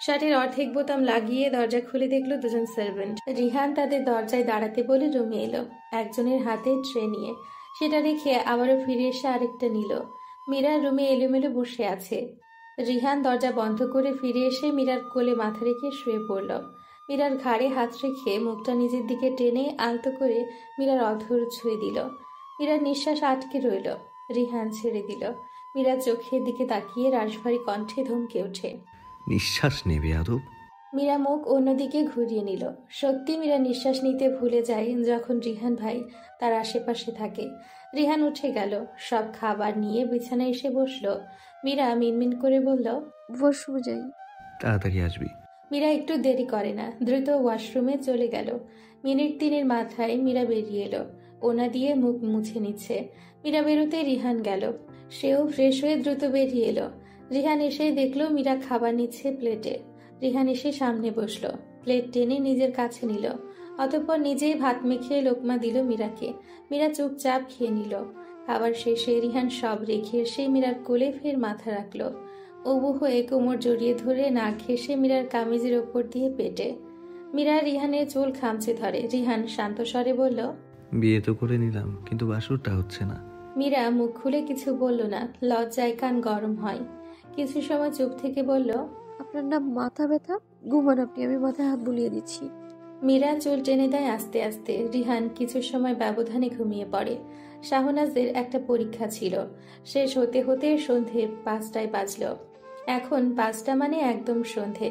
শার্টের অর্ধেক বোতাম লাগিয়ে দরজা খুলে দেখলো দুজন সার্ভেন্ট। রিহান তাদের দরজায় দাঁড়াতে বলে রুমে এলো, একজনের হাতে ট্রে নিয়ে। সেটা রেখে আবারও ফিরে এসে আরেকটা নিল। মীরা রুমে এলোমেলো বসে আছে। রিহান দরজা বন্ধ করে ফিরে এসে মীরার কোলে মাথা রেখে শুয়ে পড়ল। মীরার ঘাড়ে হাত রেখে মুখটা নিজের দিকে টেনে আলতো করে মীরার অধর ছুঁয়ে দিল। মীরার নিঃশ্বাস আটকে রইল। রিহান ছেড়ে দিল। মীরা চোখের দিকে তাকিয়ে রাশভারী কণ্ঠে ধমকে ওঠে, নিঃশ্বাস নেবে আদব? মীরা মুখ অন্যদিকে ঘুরিয়ে নিল। সত্যি মীরা নিঃশ্বাস নিতে ভুলে যায় যখন রিহান ভাই তার আশেপাশে থাকে। রিহান উঠে গেল, সব খাবার নিয়ে বিছানায় এসে বসলো। মীরা মিনমিন করে বলল, ওয়াশরুমে যাই। তাড়াতাড়ি আসবি। মীরা একটু দেরি করে না, দ্রুত ওয়াশরুমে চলে গেল। মিনিট 3-এর মাথায় মীরা বেরিয়ে এলো। ওনা দিয়ে মুখ মুছে নিচ্ছে। মীরা বেরোতে রিহান গেল। সেও ফ্রেশ হয়ে দ্রুত বেরিয়ে এলো। রিহান এসে দেখলো মীরা খাবার নিচ্ছে প্লেটে। রিহান এসে সামনে বসলো, প্লেট টেনে নিজের কাছে নিল। অতঃপর নিজেই ভাত মেখে লোকমা দিল মীরাকে। মীরা চুপচাপ খেয়ে নিল। খাবার শেষে রিহান সব রেখে এসে মীরার কোলে ফের মাথা রাখলো। উবু হয়ে কোমর জড়িয়ে ধরে নাক ঘেঁষে মীরার কামিজের ওপর দিয়ে পেটে। মীরা রিহানের চুল খামচে ধরে। রিহান শান্ত স্বরে বলল, বিয়ে তো করে নিলাম, কিন্তু বাসরটা হচ্ছে না। মীরা মুখ খুলে কিছু বলল না, লজ্জায় কান গরম হয়। কিছু সময় চুপ থেকে বলল, আপনার নাম মাথা ব্যথা? ঘুমান আপনি, আমি মাথায় হাত বুলিয়ে দিচ্ছি। মীরা চুল টেনে দেয় আস্তে আস্তে। রিহান কিছু সময় ব্যবধানে ঘুমিয়ে পড়ে। শাহনাজের একটা পরীক্ষা ছিল, শেষ হতে হতে সন্ধে 5টায় বাজল। এখন 5টা মানে একদম সন্ধে।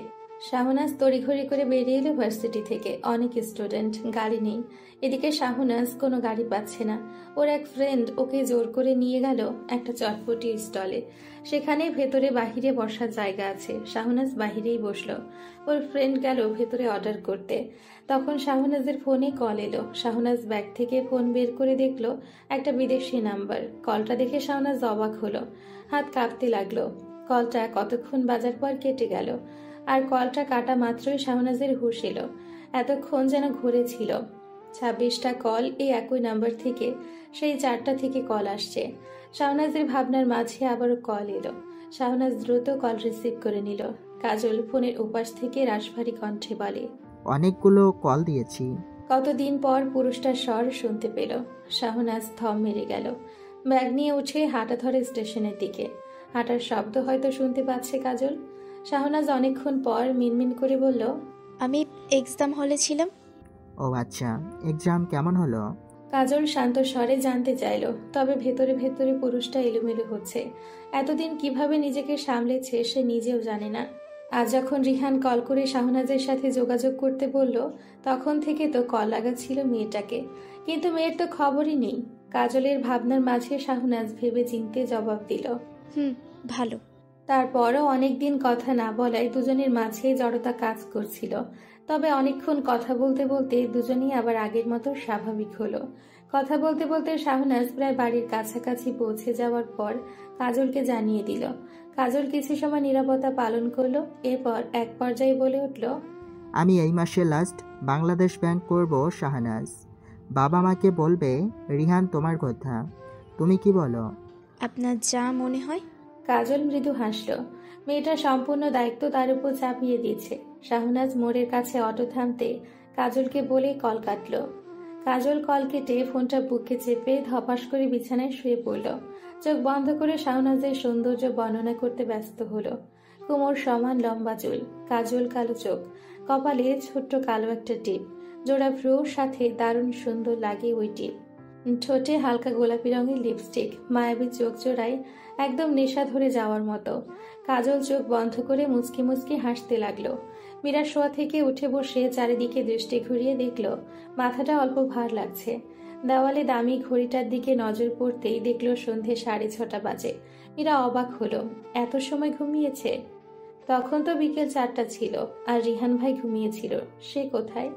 শাহনাজ তড়িঘড়ি করে বেরিয়ে এলো ভার্সিটি থেকে। অনেক স্টুডেন্ট, গাড়ি নেই। এদিকে শাহনাজ কোনো গাড়ি পাচ্ছে না। ওর এক ফ্রেন্ড ওকে জোর করে নিয়ে গেল একটা চটপটি স্টলে। সেখানে ভেতরে বাহিরে বসার জায়গা আছে। শাহনাজ বাহিরেই বসলো। ওর ফ্রেন্ড গেল ভেতরে অর্ডার করতে। তখন শাহনাজের ফোনে কল এলো। শাহনাজ ব্যাগ থেকে ফোন বের করে দেখলো একটা বিদেশি নাম্বার। কলটা দেখে শাহনাজ অবাক হলো, হাত কাঁপতে লাগলো। কলটা কতক্ষণ বাজার পর কেটে গেল, আর কলটা কাটা মাত্রই শাহনাজের হুঁশ এলো। এতক্ষণ যেন ঘুরেছিল। 26টা কল এই একই নাম্বার থেকে, সেই 4টা থেকে কল আসছে। শাহনাজের ভাবনার মাঝে আবারও কল এলো। শাহনাজ দ্রুত কল রিসিভ করে নিল। কাজল ফোনের উপাস থেকে রাশভারী কণ্ঠে বলে, অনেকগুলো কল দিয়েছি। কতদিন পর পুরুষটার স্বর শুনতে পেল। শাহনাজ থম মেরে গেল। ব্যাগ নিয়ে উঠে হাঁটা ধরে স্টেশনের দিকে। হাঁটার শব্দ হয়তো শুনতে পাচ্ছে কাজল। শাহনাজ অনেকক্ষণ পর মিনমিন করে বলল, আমি এক্সাম হলে ছিলাম। ও আচ্ছা, এক্সাম কেমন হলো? কাজল শান্ত স্বরে জানতে চাইল। তবে ভেতরে ভেতরে পুরুষটা এলোমেলো হচ্ছে। এতদিন কিভাবে নিজেকে সামলেছে সে নিজেও জানে না। আজ যখন রিহান কল করে শাহনাজের সাথে যোগাযোগ করতে বলল, তখন থেকে তো কল লাগাচ্ছিল মেয়েটাকে, কিন্তু মেয়ের তো খবরই নেই। কাজলের ভাবনার মাঝে শাহনাজ ভেবে চিন্তে জবাব দিল, ভালো। তারপরও অনেকদিন কথা না বলায় দুজনের মাঝে জড়তা কাজ করছিল। তবে অনেকক্ষণ কথা বলতে বলতে দুজনেই আবার আগের মতো স্বাভাবিক হলো। কথা বলতে বলতে শাহনাজ প্রায় বাড়ির কাছাকাছি পৌঁছে যাওয়ার পর কাজলকে জানিয়ে দিল। কাজল কিছু সময় নীরবতা পালন করলো। এরপর এক পর্যায়ে বলে উঠল, আমি এই মাসে লাস্ট বাংলাদেশ ব্যাংক করব শাহনাজ। বাবা মাকে বলবে রিহান তোমার কথা। তুমি কি বলো? আপনার যা মনে হয়। কাজল মৃদু হাসল। মেয়েটার সম্পূর্ণ দায়িত্ব তার উপর চাপিয়ে দিয়েছে। শাহনাজ মোড়ের কাছে অটো থামতে কাজলকে বলে কল কাটল। কাজল কল কেটে ফোনটা বুকে চেপে ধপাস করে বিছানায় শুয়ে পড়ল। চোখ বন্ধ করে শাহনাজের সৌন্দর্য বর্ণনা করতে ব্যস্ত হলো। কোমর সমান লম্বা চুল, কাজল কালো চোখ, কপালে ছোট্ট কালো একটা টিপ, জোড়া ভ্রুর সাথে দারুণ সুন্দর লাগে ওই টিপ। ঠোঁটে হালকা গোলাপি রঙের লিপস্টিক, মায়াবী চোখ জোড়ায় একদম নেশা ধরে যাওয়ার মতো। কাজল চোখ বন্ধ করে মুচকি মুচকি হাসতে লাগলো। মীরা শোয়া থেকে উঠে বসে চারিদিকে দৃষ্টি ঘুরিয়ে দেখলো মাথাটা অল্প ভার লাগছে। দেওয়ালে দামি ঘড়িটার দিকে নজর পড়তেই দেখলো সন্ধে 6:30 বাজে। মীরা অবাক হলো, এত সময় ঘুমিয়েছে? তখন তো বিকেল 4টা ছিল, আর রিহান ভাই ঘুমিয়েছিল। সে কোথায়?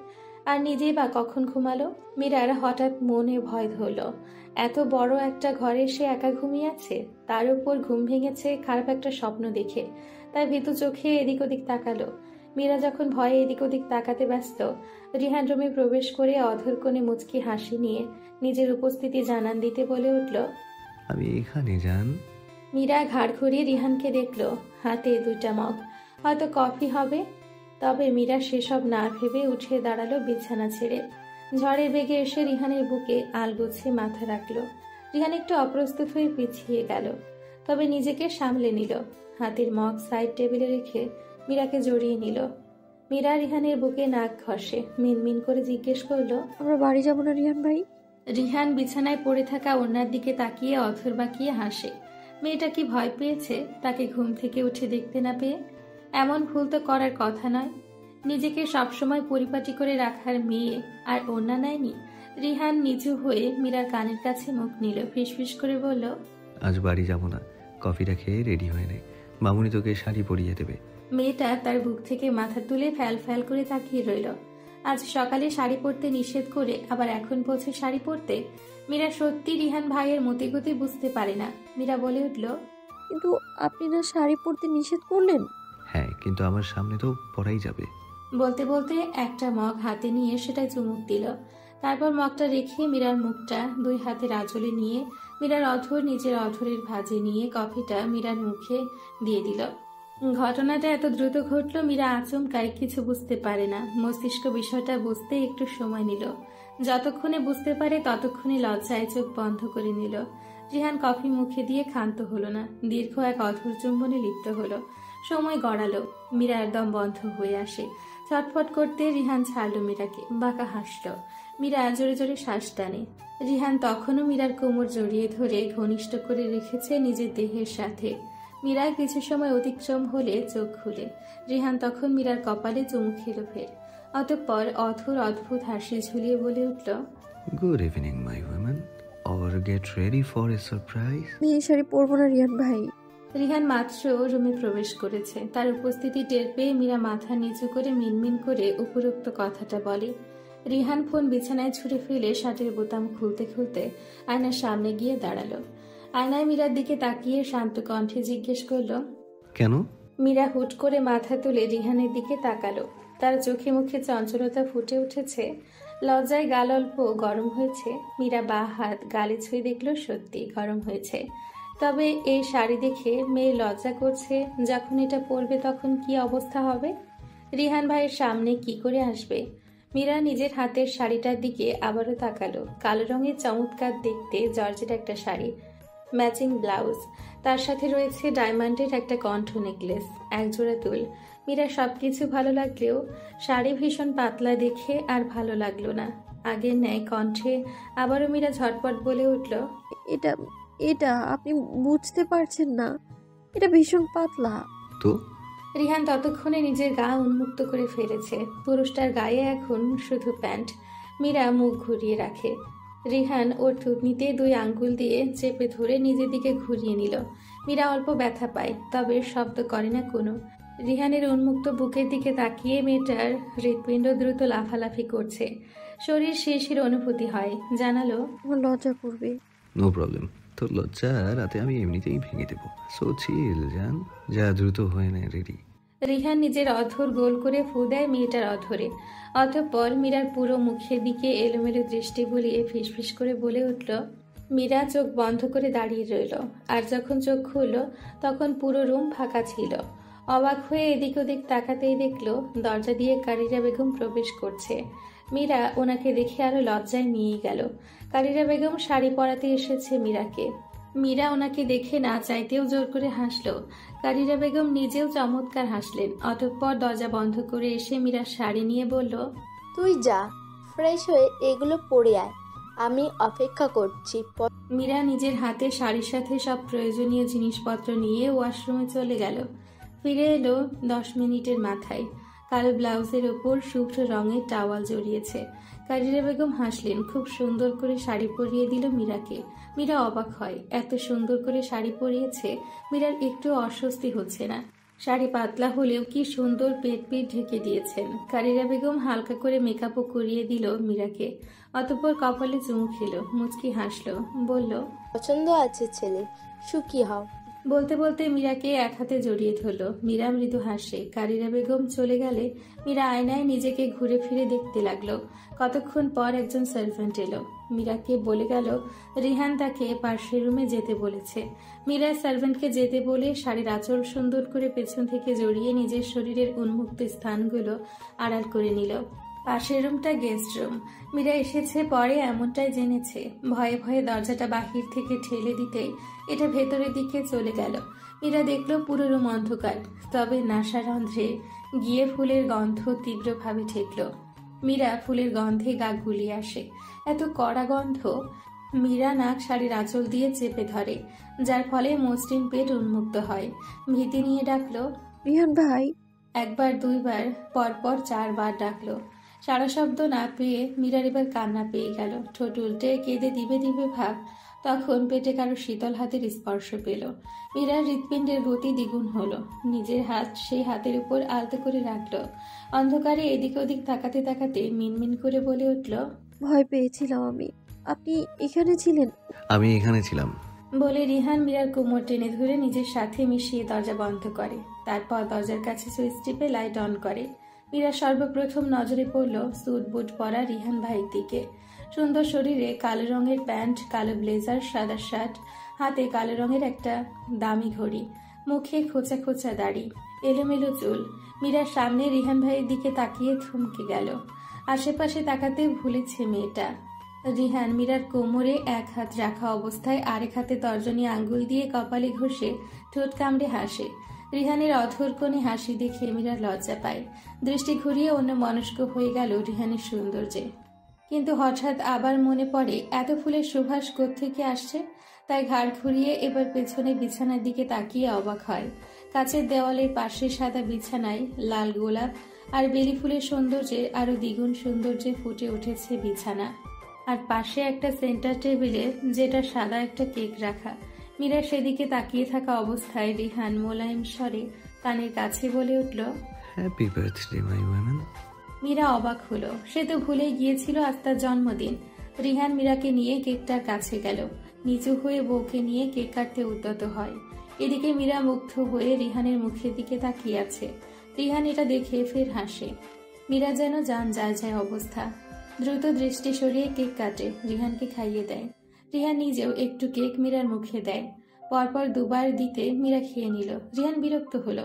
আর নিজেই বা কখন ঘুমালো? মীরার হঠাৎ মনে ভয় ধরলো। এত বড় একটা ঘরে সে একা ঘুমিয়ে আছে। তার উপর ঘুম ভেঙেছে খারাপ একটা স্বপ্ন দেখে। তাই ভীতু চোখে এদিক ওদিক তাকালো। মীরা যখন ভয়ে এদিক ওদিক তাকাতে ব্যস্ত, রিহান রুমে প্রবেশ করে অধর কোণে মুচকি হাসি নিয়ে নিজের উপস্থিতি জানান দিতে বলে উঠল, আমি এখানে যান। মীরা ঘাড় ঘুরিয়ে রিহানকে দেখলো, হাতে 2টা মগ, হয়তো কফি হবে। তবে মীরা সেসব না ভেবে উঠে দাঁড়ালো বিছানা ছেড়ে। ঝড়ের বেগে এসে রিহানের বুকে আলগোছে মাথা রাখলো। রিহান একটু অপ্রস্তুত হয়ে পিছিয়ে গেল, তবে নিজেকে সামলে নিল। হাতের মগ সাইড টেবিলে রেখে মীরাকে জড়িয়ে নিল। মীরা রিহানের বুকে নাক ঘষে মিনমিন করে জিজ্ঞেস করলো, আমরা বাড়ি যাব না রিহান ভাই? রিহান বিছানায় পড়ে থাকা ওনার দিকে তাকিয়ে অথর বাঁকিয়ে হাসে। মেয়েটা কি ভয় পেয়েছে তাকে ঘুম থেকে উঠে দেখতে না পেয়ে? এমন ভুল তো করার কথা নয়। নিজেকে সবসময় পরিপাটি করে রাখার মেয়ে আর ওড়না নেয়নি। রিহান নিচু হয়ে মীরার কানের কাছে মুখ নিল, ফিসফিস করে বলল, আজ বাড়ি যাব না, কফিটা খেয়ে রেডি হয়ে নে, মামুনি তোকে শাড়ি পরিয়ে দেবে। মেয়েটা তার বুক থেকে মাথা তুলে ফ্যাল ফ্যাল করে তাকিয়ে রইল। আজ সকালে শাড়ি পরতে নিষেধ করে আবার এখন বলছে শাড়ি পরতে। মীরা সত্যি রিহান ভাইয়ের মতিগতি বুঝতে পারে না। মীরা বলে উঠল, কিন্তু আপনি না শাড়ি পরতে নিষেধ করলেন? হ্যাঁ, কিন্তু আমার সামনে তো পরাই যাবে। বলতে বলতে একটা মগ হাতে নিয়ে সেটাই চুমুক দিল। তারপর মগটা রেখে মীরার মুখটা 2 হাতের আঁচলে নিয়ে মীরার অধর নিজের অধরের ভাঁজে নিয়ে কফিটা মীরার মুখে দিয়ে দিল। ঘটনাটা এত দ্রুত ঘটল, মীরা আচমকাই কিছু বুঝতে পারে না। মস্তিষ্ক বিষয়টা বুঝতে একটু সময় নিল। যতক্ষণে বুঝতে পারে ততক্ষণে লজ্জায় চোখ বন্ধ করে নিল। রিহান কফি মুখে দিয়ে ক্ষান্ত হলো না, দীর্ঘ এক অধর চুম্বনে লিপ্ত হলো। সময় গড়ালো, মীরার দম বন্ধ হয়ে আসে। ছটফট করতে রিহান ছাড়লো মীরাকে, বাঁকা হাসলো। মীরা জোরে জোরে শ্বাস টানে। রিহান তখনও মীরার কোমর জড়িয়ে ধরে ঘনিষ্ঠ করে রেখেছে নিজের দেহের সাথে। মীরা কিছু সময় অতিক্রম হলে চোখ খুলে। রিহান তখন মীরার কপালে চুমু খেল ফের। অতঃপর অধর অদ্ভুত হাসি ঝুলিয়ে বলে উঠল, good evening my women, or get ready for a surprise. আমি এই শাড়ি পরবো না রিয়ান ভাই। রিহান মাত্র রুমে প্রবেশ করেছে। তার উপস্থিতি টের পেয়ে মীরা মাথা নিচু করে মিনমিন করে উপরোক্ত কথাটা বলে। রিহান ফোন বিছানায় ছুঁড়ে ফেলে শার্টের বোতাম খুলতে খুলতে আয়নার সামনে গিয়ে দাঁড়ালো। আয়নায় মীরার দিকে তাকিয়ে শান্ত কণ্ঠে জিজ্ঞেস করলো, কেন? মীরা হুট করে মাথা তুলে রিহানের দিকে তাকালো। তার চোখে মুখে চঞ্চলতা ফুটে উঠেছে, লজ্জায় গাল অল্প গরম হয়েছে। মীরা বাঁ হাত গালে ছুঁয়ে দেখল সত্যি গরম হয়েছে। তবে এই শাড়ি দেখে মেয়ে লজ্জা করছে, যখন এটা পরবে তখন কি অবস্থা হবে? রিহান ভাইয়ের সামনে কি করে আসবে? মীরা নিজের হাতের শাড়িটার দিকে আবারও তাকালো। কালো রঙের চমৎকার দেখতে জর্জেট একটা শাড়ি, ম্যাচিং ব্লাউজ, তার সাথে রয়েছে ডায়মন্ডের একটা কণ্ঠ নেকলেস, একজোড়া দুল। মীরা সবকিছু ভালো লাগলেও শাড়ি ভীষণ পাতলা দেখে আর ভালো লাগলো না। আগের ন্যায় কণ্ঠে আবারও মীরা ঝটপট বলে উঠল, এটা এটা আপনি বুঝতে পারছেন না, এটা ভীষণ পাতলা। তো রিহান ততক্ষণে নিজের গা উন্মুক্ত করে ফেলেছে। পুরুষটার গায়ে এখন শুধু প্যান্ট। মীরা মুখ ঘুরিয়ে রাখে। রিহান ওর থুতনিতে 2 আঙ্গুল দিয়ে চেপে ধরে নিজের দিকে ঘুরিয়ে নিল। মীরা অল্প ব্যথা পায়, তবে শব্দ করে না কোনো। রিহানের উন্মুক্ত বুকের দিকে তাকিয়ে মেয়েটার হৃৎপিণ্ড দ্রুত লাফালাফি করছে। শরীর শিরশির অনুভূতি হয়। জানালো, আমার লজ্জা করবে। নো প্রবলেম, তোর লজ্জা রাতে আমি এমনিতেই ভেঙে দেবো। সো চিল জান, যা দ্রুত হয়ে নেয় রেডি। রিহান নিজের অধর গোল করে ফু দেয় মেয়েটার অধরে। অতঃপর মীরার পুরো মুখের দিকে এলোমেলো দৃষ্টি বুলিয়ে ফিসফিস করে বলে উঠল। মীরা চোখ বন্ধ করে দাঁড়িয়ে রইল। আর যখন চোখ খুলল তখন পুরো রুম ফাঁকা ছিল। অবাক হয়ে এদিক ওদিক তাকাতেই দেখল দরজা দিয়ে কারিরা বেগম প্রবেশ করছে। মীরা ওনাকে দেখে আরো লজ্জায় নিয়ে গেল। কারিরা বেগম শাড়ি পরাতে এসেছে মীরাকে। মীরা ওনাকে দেখে না চাইতেও জোর করে হাসলো। কারিরা বেগম নিজেও চমৎকার হাসলেন। অতঃপর দরজা বন্ধ করে এসে মীরার শাড়ি নিয়ে বলল, তুই যা, ফ্রেশ হয়ে এগুলো পরে আয়, আমি অপেক্ষা করছি। মীরা নিজের হাতে শাড়ির সাথে সব প্রয়োজনীয় জিনিসপত্র নিয়ে ওয়াশরুমে চলে গেল। ফিরে এলো 10 মিনিটের মাথায়। কালো ব্লাউজের ওপর শুভ্র রঙের টাওয়াল জড়িয়েছে। কারিরা বেগম হাসলেন। খুব সুন্দর করে শাড়ি পরিয়ে দিল মীরাকে। মীরা অবাক হয়, এত সুন্দর করে শাড়ি পরিয়েছে। মীরার একটু অস্বস্তি হচ্ছে না। শাড়ি পাতলা হলেও কি সুন্দর পেট ঢেকে দিয়েছেন। কারিরা বেগম হালকা করে মেকআপও করিয়ে দিল মীরাকে। অতঃপর কপালে চুমু খেলো, মুচকি হাসলো, বলল, পছন্দ আছে ছেলে, সুখী হও। বলতে বলতে মীরাকে এক হাতে জড়িয়ে ধরল। মীরা মৃদু হাসে। কারিরা বেগম চলে গেলে মীরা আয়নায় নিজেকে ঘুরে ফিরে দেখতে লাগলো। কতক্ষণ পর একজন সার্ভেন্ট এলো। মীরাকে বলে গেল রিহান তাকে পাশের রুমে যেতে বলেছে। মীরা সার্ভেন্টকে যেতে বলে শাড়ির আঁচল সুন্দর করে পেছন থেকে জড়িয়ে নিজের শরীরের উন্মুক্ত স্থানগুলো আড়াল করে নিল। পাশের রুমটা গেস্ট রুম। মীরা এসেছে পরে এমনটাই জেনেছে। ভয়ে ভয়ে দরজাটা বাহির থেকে ঠেলে দিতেই এটা ভেতরের দিকে চলে গেল। মীরা দেখলো পুরো রুম অন্ধকার, তবে নাসারন্ধ্রে গিয়ে ফুলের গন্ধ তীব্রভাবে ঠেকল। মীরা ফুলের গন্ধে গা গুলিয়ে আসে। এত কড়া গন্ধ। মীরা নাক শাড়ির আঁচল দিয়ে চেপে ধরে, যার ফলে মসৃণ পেট উন্মুক্ত হয়। ভীতি নিয়ে ডাকলো, রিহান ভাই। একবার, দুইবার, পরপর 4 বার ডাকলো। সারা শব্দ না পেয়ে মীরার এবার কান্না পেয়ে গেল। ঠোঁট উল্টে কেঁদে দিবে দিবে ভাব। তখন পেটে কারো শীতল হাতের স্পর্শ পেল। মীরার হৃৎপিণ্ডের গতি দ্বিগুণ হলো। নিজের হাত সেই হাতের উপর আলতো করে রাখলো। অন্ধকারে এদিক ওদিক তাকাতে তাকাতে মিনমিন করে বলে উঠল, ভয় পেয়েছিলাম আমি। আপনি এখানে ছিলেন? আমি এখানে ছিলাম বলে রিহান মীরার কোমর টেনে ধরে নিজের সাথে মিশিয়ে দরজা বন্ধ করে। তারপর দরজার কাছে সুইচ টিপে লাইট অন করে। মীরা সর্বপ্রথম নজরে পড়ল স্যুট বুট পরা রিহান ভাইয়ের দিকে। সুন্দর শরীরে কালো রঙের প্যান্ট, কালো ব্লেজার, সাদা শার্ট, হাতে কালো রঙের একটা দামি ঘড়ি, মুখে খোঁচা খোঁচা দাড়ি, এলোমেলো চুল। মীরার সামনে রিহান ভাইয়ের দিকে তাকিয়ে থমকে গেল। আশেপাশে তাকাতে ভুলেছে মেয়েটা। রিহান মীরার কোমরে এক হাত রাখা অবস্থায় আরেক হাতে তর্জনী আঙ্গুল দিয়ে কপালে ঘষে ঠোঁট কামড়ে হাসে। রিহানের অধর কোণে হাসি দেখে মীরা লজ্জা পায়। দৃষ্টি ঘুরিয়ে অন্য মনস্ক হয়ে গেল রিহানের সৌন্দর্যে। কিন্তু হঠাৎ আবার মনে পড়ে এত ফুলের সুবাস কোত্থেকে আসছে। তাই ঘাড় ঘুরিয়ে এবার পেছনে বিছানার দিকে তাকিয়ে অবাক হয়। কাচের দেওয়ালের পাশে সাদা বিছানায় লাল গোলাপ আর বেলি ফুলের সৌন্দর্যে আরো দ্বিগুণ সৌন্দর্যে ফুটে উঠেছে বিছানা। আর পাশে একটা সেন্টার টেবিলে যেটা সাদা একটা কেক রাখা। মীরা সেদিকে তাকিয়ে থাকা অবস্থায় রিহান মোলায়েম স্বরে কানের কাছে বলে উঠল, happy birthday my woman. Meera অবাক হলো। সে তো ভুলেই গিয়েছিল আজ তার জন্মদিন। রিহান মীরাকে নিয়ে কেকটার কাছে গেল। নিচু হয়ে বউকে নিয়ে কেক কাটতে উদ্যত হয়। এদিকে মীরা মুগ্ধ হয়ে রিহানের মুখের দিকে তাকিয়ে আছে। রিহান এটা দেখে ফের হাসে। মীরা যেন জান যায় যায় অবস্থা। দ্রুত দৃষ্টি সরিয়ে কেক কাটে, রিহানকে খাইয়ে দেয়। রিহান নিজেও একটু কেক মীরার মুখে দেয়। পরপর দুবার দিতে মীরা খেয়ে নিল। রিহান বিরক্ত হলো।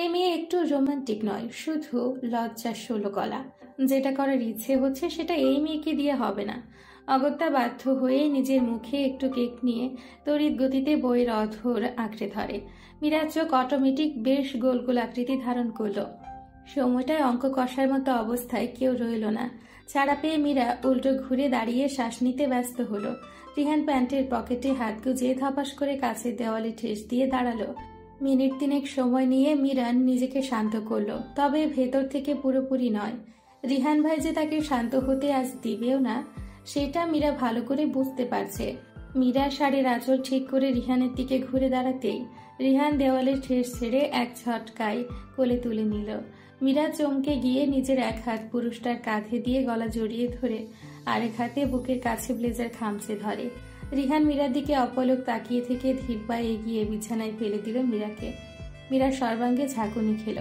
এই মেয়ে একটু রোমান্টিক নয়, শুধু লজ্জার 16 গলা। যেটা করার ইচ্ছে হচ্ছে সেটা এই মেয়েকে দিয়ে হবে না। অগত্যা বাধ্য হয়ে নিজের মুখে একটু কেক নিয়ে তড়িৎ গতিতে বইয়ের অধর আঁকড়ে ধরে। মীরার চোখ অটোমেটিক বেশ গোল গোল আকৃতি ধারণ করলো। সময়টায় অঙ্ক কষার মতো অবস্থায় কেউ রইল না। ছাড়া পেয়ে মীরা উল্টো ঘুরে দাঁড়িয়ে শ্বাস নিতে ব্যস্ত হলো। রিহান প্যান্টের পকেটে হাত গুজিয়ে ধপাস করে কাছের দেওয়ালে ঠেস দিয়ে দাঁড়ালো। মিনিট 3 সময় নিয়ে মীরান নিজেকে শান্ত করলো, তবে ভেতর থেকে পুরোপুরি নয়। রিহান ভাই যে তাকে শান্ত হতে আজ দিবেও না, সেটা মীরা ভালো করে বুঝতে পারছে। মীরা শাড়ির আঁচল ঠিক করে রিহানের দিকে ঘুরে দাঁড়াতেই রিহান দেওয়ালের ঠেস ছেড়ে এক ঝটকায় কোলে তুলে নিল। মীরা চমকে গিয়ে নিজের এক হাত পুরুষটার কাঁধে দিয়ে গলা জড়িয়ে ধরে আরেক হাতে বুকের কাছে ব্লেজার খামচে ধরে। রিহান মীরার দিকে অপলক তাকিয়ে থেকে ধীর পায়ে এগিয়ে বিছানায় ফেলে দিল মীরাকে। মীরা সর্বাঙ্গে ঝাঁকুনি খেল।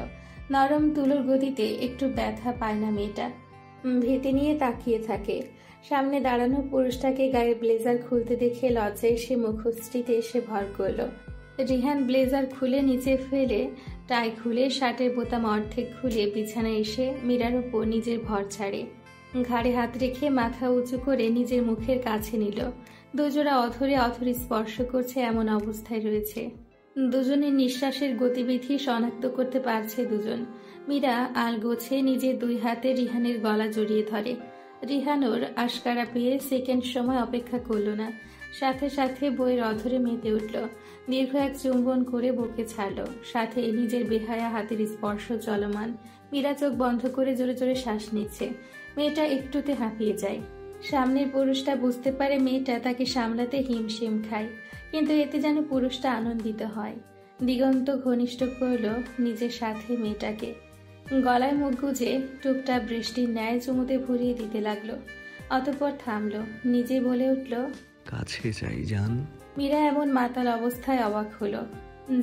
নরম তুলোর গতিতে একটু ব্যথা পায় না মেয়েটা। ভীতি নিয়ে তাকিয়ে থাকে। সামনে দাঁড়ানো পুরুষটাকে গায়ে ব্লেজার খুলতে দেখে লজ্জায় সে মুখশ্রীতে এসে ভর করল। রিহান ব্লেজার খুলে নিচে ফেলে টাই খুলে শার্টের বোতাম অর্ধেক খুলে বিছানায় এসে মীরার উপর নিজের ভর ছাড়ে। ঘাড়ে হাত রেখে মাথা উঁচু করে নিজের মুখের কাছে নিল। দুজোড়া অধরে অধরে স্পর্শ করছে এমন অবস্থায় রয়েছে। দুজনের নিঃশ্বাসের গতিবিধি শনাক্ত করতে পারছে দুজন। মীরা আলগোছে নিজের 2 হাতে রিহানের গলা জড়িয়ে ধরে। রিহান ওর আশকারা পেয়ে সেকেন্ড সময় অপেক্ষা করল না, সাথে সাথে বইয়ের অধরে মেতে উঠল। দীর্ঘ এক চুম্বন করে বুকে ছাড়ল, সাথে নিজের বেহায়া হাতের স্পর্শ চলমান। মীরা চোখ বন্ধ করে জোরে জোরে শ্বাস নিচ্ছে। মেয়েটা একটুতে হাঁপিয়ে যায়। সামনের পুরুষটা বুঝতে পারে মেয়েটা তাকে সামলাতে হিমশিম খায়, কিন্তু এতে যেন পুরুষটা আনন্দিত হয়। দিগন্ত ঘনিষ্ঠ করল নিজের সাথে মেয়েটাকে। গলায় মুখ গুজে টুকটা বৃষ্টির ন্যায় চুমুতে ভরিয়ে দিতে লাগলো। অতঃপর থামলো, নিজে বলে উঠল, কাছে চাই জান। মীরা এমন মাতাল অবস্থায় অবাক হলো।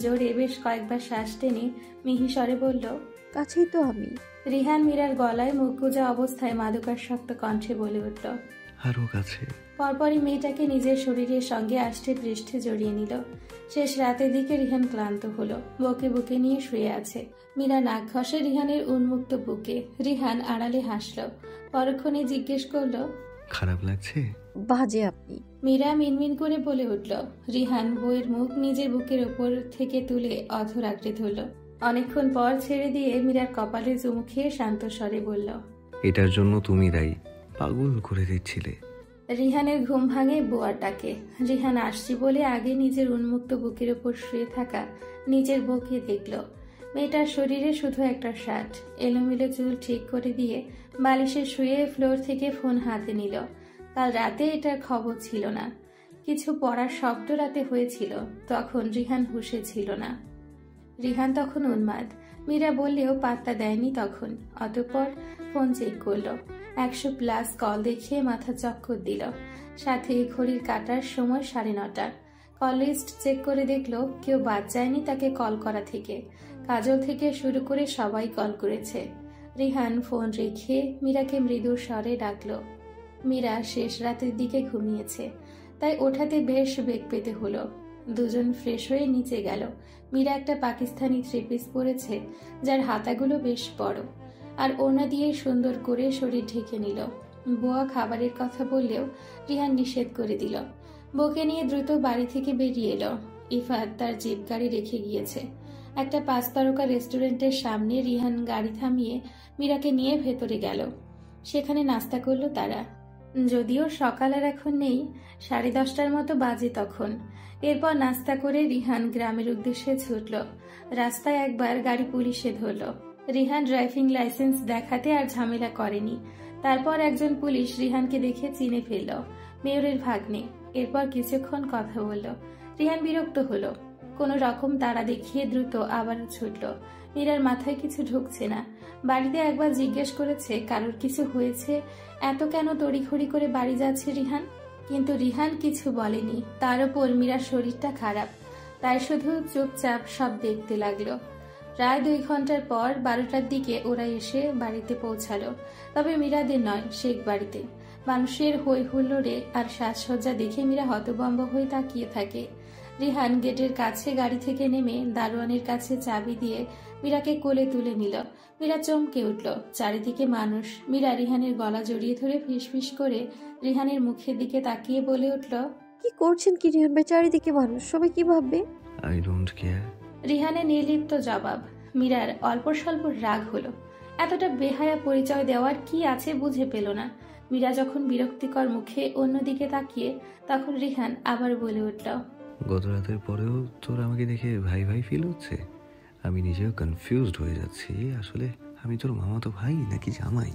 জোরে বেশ কয়েকবার শ্বাস টেনে মিহিস্বরে বলল, কাছেই তো আমি। রিহান মীরার গলায় মুখ গুজা অবস্থায় মাদকাসক্ত কণ্ঠে বলে উঠল, আরো কাছে। পরপরই মেয়েটাকে নিজের শরীরের সঙ্গে আষ্টে পৃষ্ঠে জড়িয়ে নিল। শেষ রাতের দিকে রিহান ক্লান্ত হলো, বুকে বুকে নিয়ে শুয়ে আছে। মীরা নাক ঘষে রিহানের উন্মুক্ত বুকে। রিহান আড়ালে হাসল। পরক্ষণে জিজ্ঞেস করলো, খারাপ লাগছে? বাজে আপনি। মীরা মিনমিন করে বলে উঠল। রিহান বইয়ের মুখ নিজের বুকের ওপর থেকে তুলে অধর আঁকড়ে ধরল। অনেকক্ষণ পর ছেড়ে দিয়ে মীরার কপালে চুমু খেয়ে শান্ত স্বরে বলল, এটার জন্য তুমি দায়ী। পাগল করে দিচ্ছিলে। রিহানের ঘুম ভাঙে বুয়ার ডাকে। রিহান আসছি বলে আগে নিজের উন্মুক্ত বুকের ওপর শুয়ে থাকা নিজের বউকে দেখল। মেয়েটার শরীরে শুধু একটা শার্ট। এলোমেলো চুল ঠিক করে দিয়ে বালিশে শুয়ে ফ্লোর থেকে ফোন হাতে নিল। কাল রাতে এটার খবর ছিল না। কিছু পড়ার শব্দ রাতে হয়েছিল, তখন রিহান হুঁশে ছিল না। রিহান তখন উন্মাদ। মীরা বললেও পাত্তা দেয়নি তখন। অতঃপর ফোন চেক করলো। 100+ কল দেখে মাথা চক্কর দিল। সাথে ঘড়ির কাটার সময় 9:30। কল লিস্ট চেক করে দেখলো কেউ বাদ যায়নি তাকে কল করা থেকে। কাজল থেকে শুরু করে সবাই কল করেছে। রিহান ফোন রেখে মীরাকে মৃদু স্বরে ডাকলো। মীরা শেষ রাতের দিকে ঘুমিয়েছে, তাই ওঠাতে বেশ বেগ পেতে হলো। দুজন ফ্রেশ হয়ে নিচে গেল। মীরা একটা পাকিস্তানি 3 পিস পরেছে, যার হাতাগুলো বেশ বড়, আর ওনা দিয়ে সুন্দর করে শরীর ঢেকে নিল। বুয়া খাবারের কথা বললেও রিহান নিষেধ করে দিল। বউকে নিয়ে দ্রুত বাড়ি থেকে বেরিয়ে এলো। ইফাত তার জিপ গাড়ি রেখে গিয়েছে। একটা 5 তারকা রেস্টুরেন্টের সামনে রিহান গাড়ি থামিয়ে মীরাকে নিয়ে ভেতরে গেল। সেখানে নাস্তা করলো তারা। যদিও সকাল আর এখন নেই, 10:30টার মতো বাজে তখন। এরপর নাস্তা করে রিহান গ্রামের উদ্দেশ্যে ছুটল। রাস্তায় একবার গাড়ি পুলিশে ধরল। রিহান ড্রাইভিং লাইসেন্স দেখাতে আর ঝামেলা করেনি। তারপর একজন পুলিশ রিহানকে দেখে চিনে ফেলল, মেয়রের ভাগ্নে। এরপর কিছুক্ষণ কথা বলল। রিহান বিরক্ত হলো, কোনো রকম তাড়া দেখিয়ে দ্রুত আবারও ছুটল। মীরার মাথায় কিছু ঢুকছে না। বাড়িতে একবার জিজ্ঞেস করেছে কারোর কিছু হয়েছে, এত কেন তড়িঘড়ি করে বাড়ি যাচ্ছে রিহান, কিন্তু রিহান কিছু বলেনি। তার উপর মীরার শরীরটা খারাপ, তাই শুধু চুপচাপ সব দেখতে লাগলো। প্রায় 2 ঘন্টার পর 12টার দিকে ওরা এসে বাড়িতে পৌঁছালো, তবে মীরাদের নয়, শেখ বাড়িতে। মানুষের হই হুল্লোড়ে আর সাজসজ্জা দেখে মীরা হতভম্ব হয়ে তাকিয়ে থাকে। রিহান গেটের কাছে গাড়ি থেকে নেমে দারোয়ানের কাছে চাবি দিয়ে মীরাকে কোলে তুলে নিল। মীরা চমকে উঠল, চারিদিকে মানুষ। মীরা রিহানের গলা জড়িয়ে ধরে ফিসফিস করে রিহানের মুখের দিকে তাকিয়ে বলে উঠল, কি করছেন কি রিহান ভাই? চারিদিকে মানুষ, সবাই কি ভাববে? I don't care. রিহানের নির্লিপ্ত জবাব। মীরার অল্প স্বল্প রাগ হলো। এতটা বেহায়া পরিচয় দেওয়ার কি আছে বুঝে পেল না। মীরা যখন বিরক্তিকর মুখে অন্যদিকে তাকিয়ে, তখন রিহান আবার বলে উঠল, গত রাতের পরেও তোর আমাকে দেখে ভাই ভাই ফিল হচ্ছে? আমি নিজেও কনফিউজড হয়ে যাচ্ছি, আসলে আমি তোর মামাতো ভাই নাকি জামাই।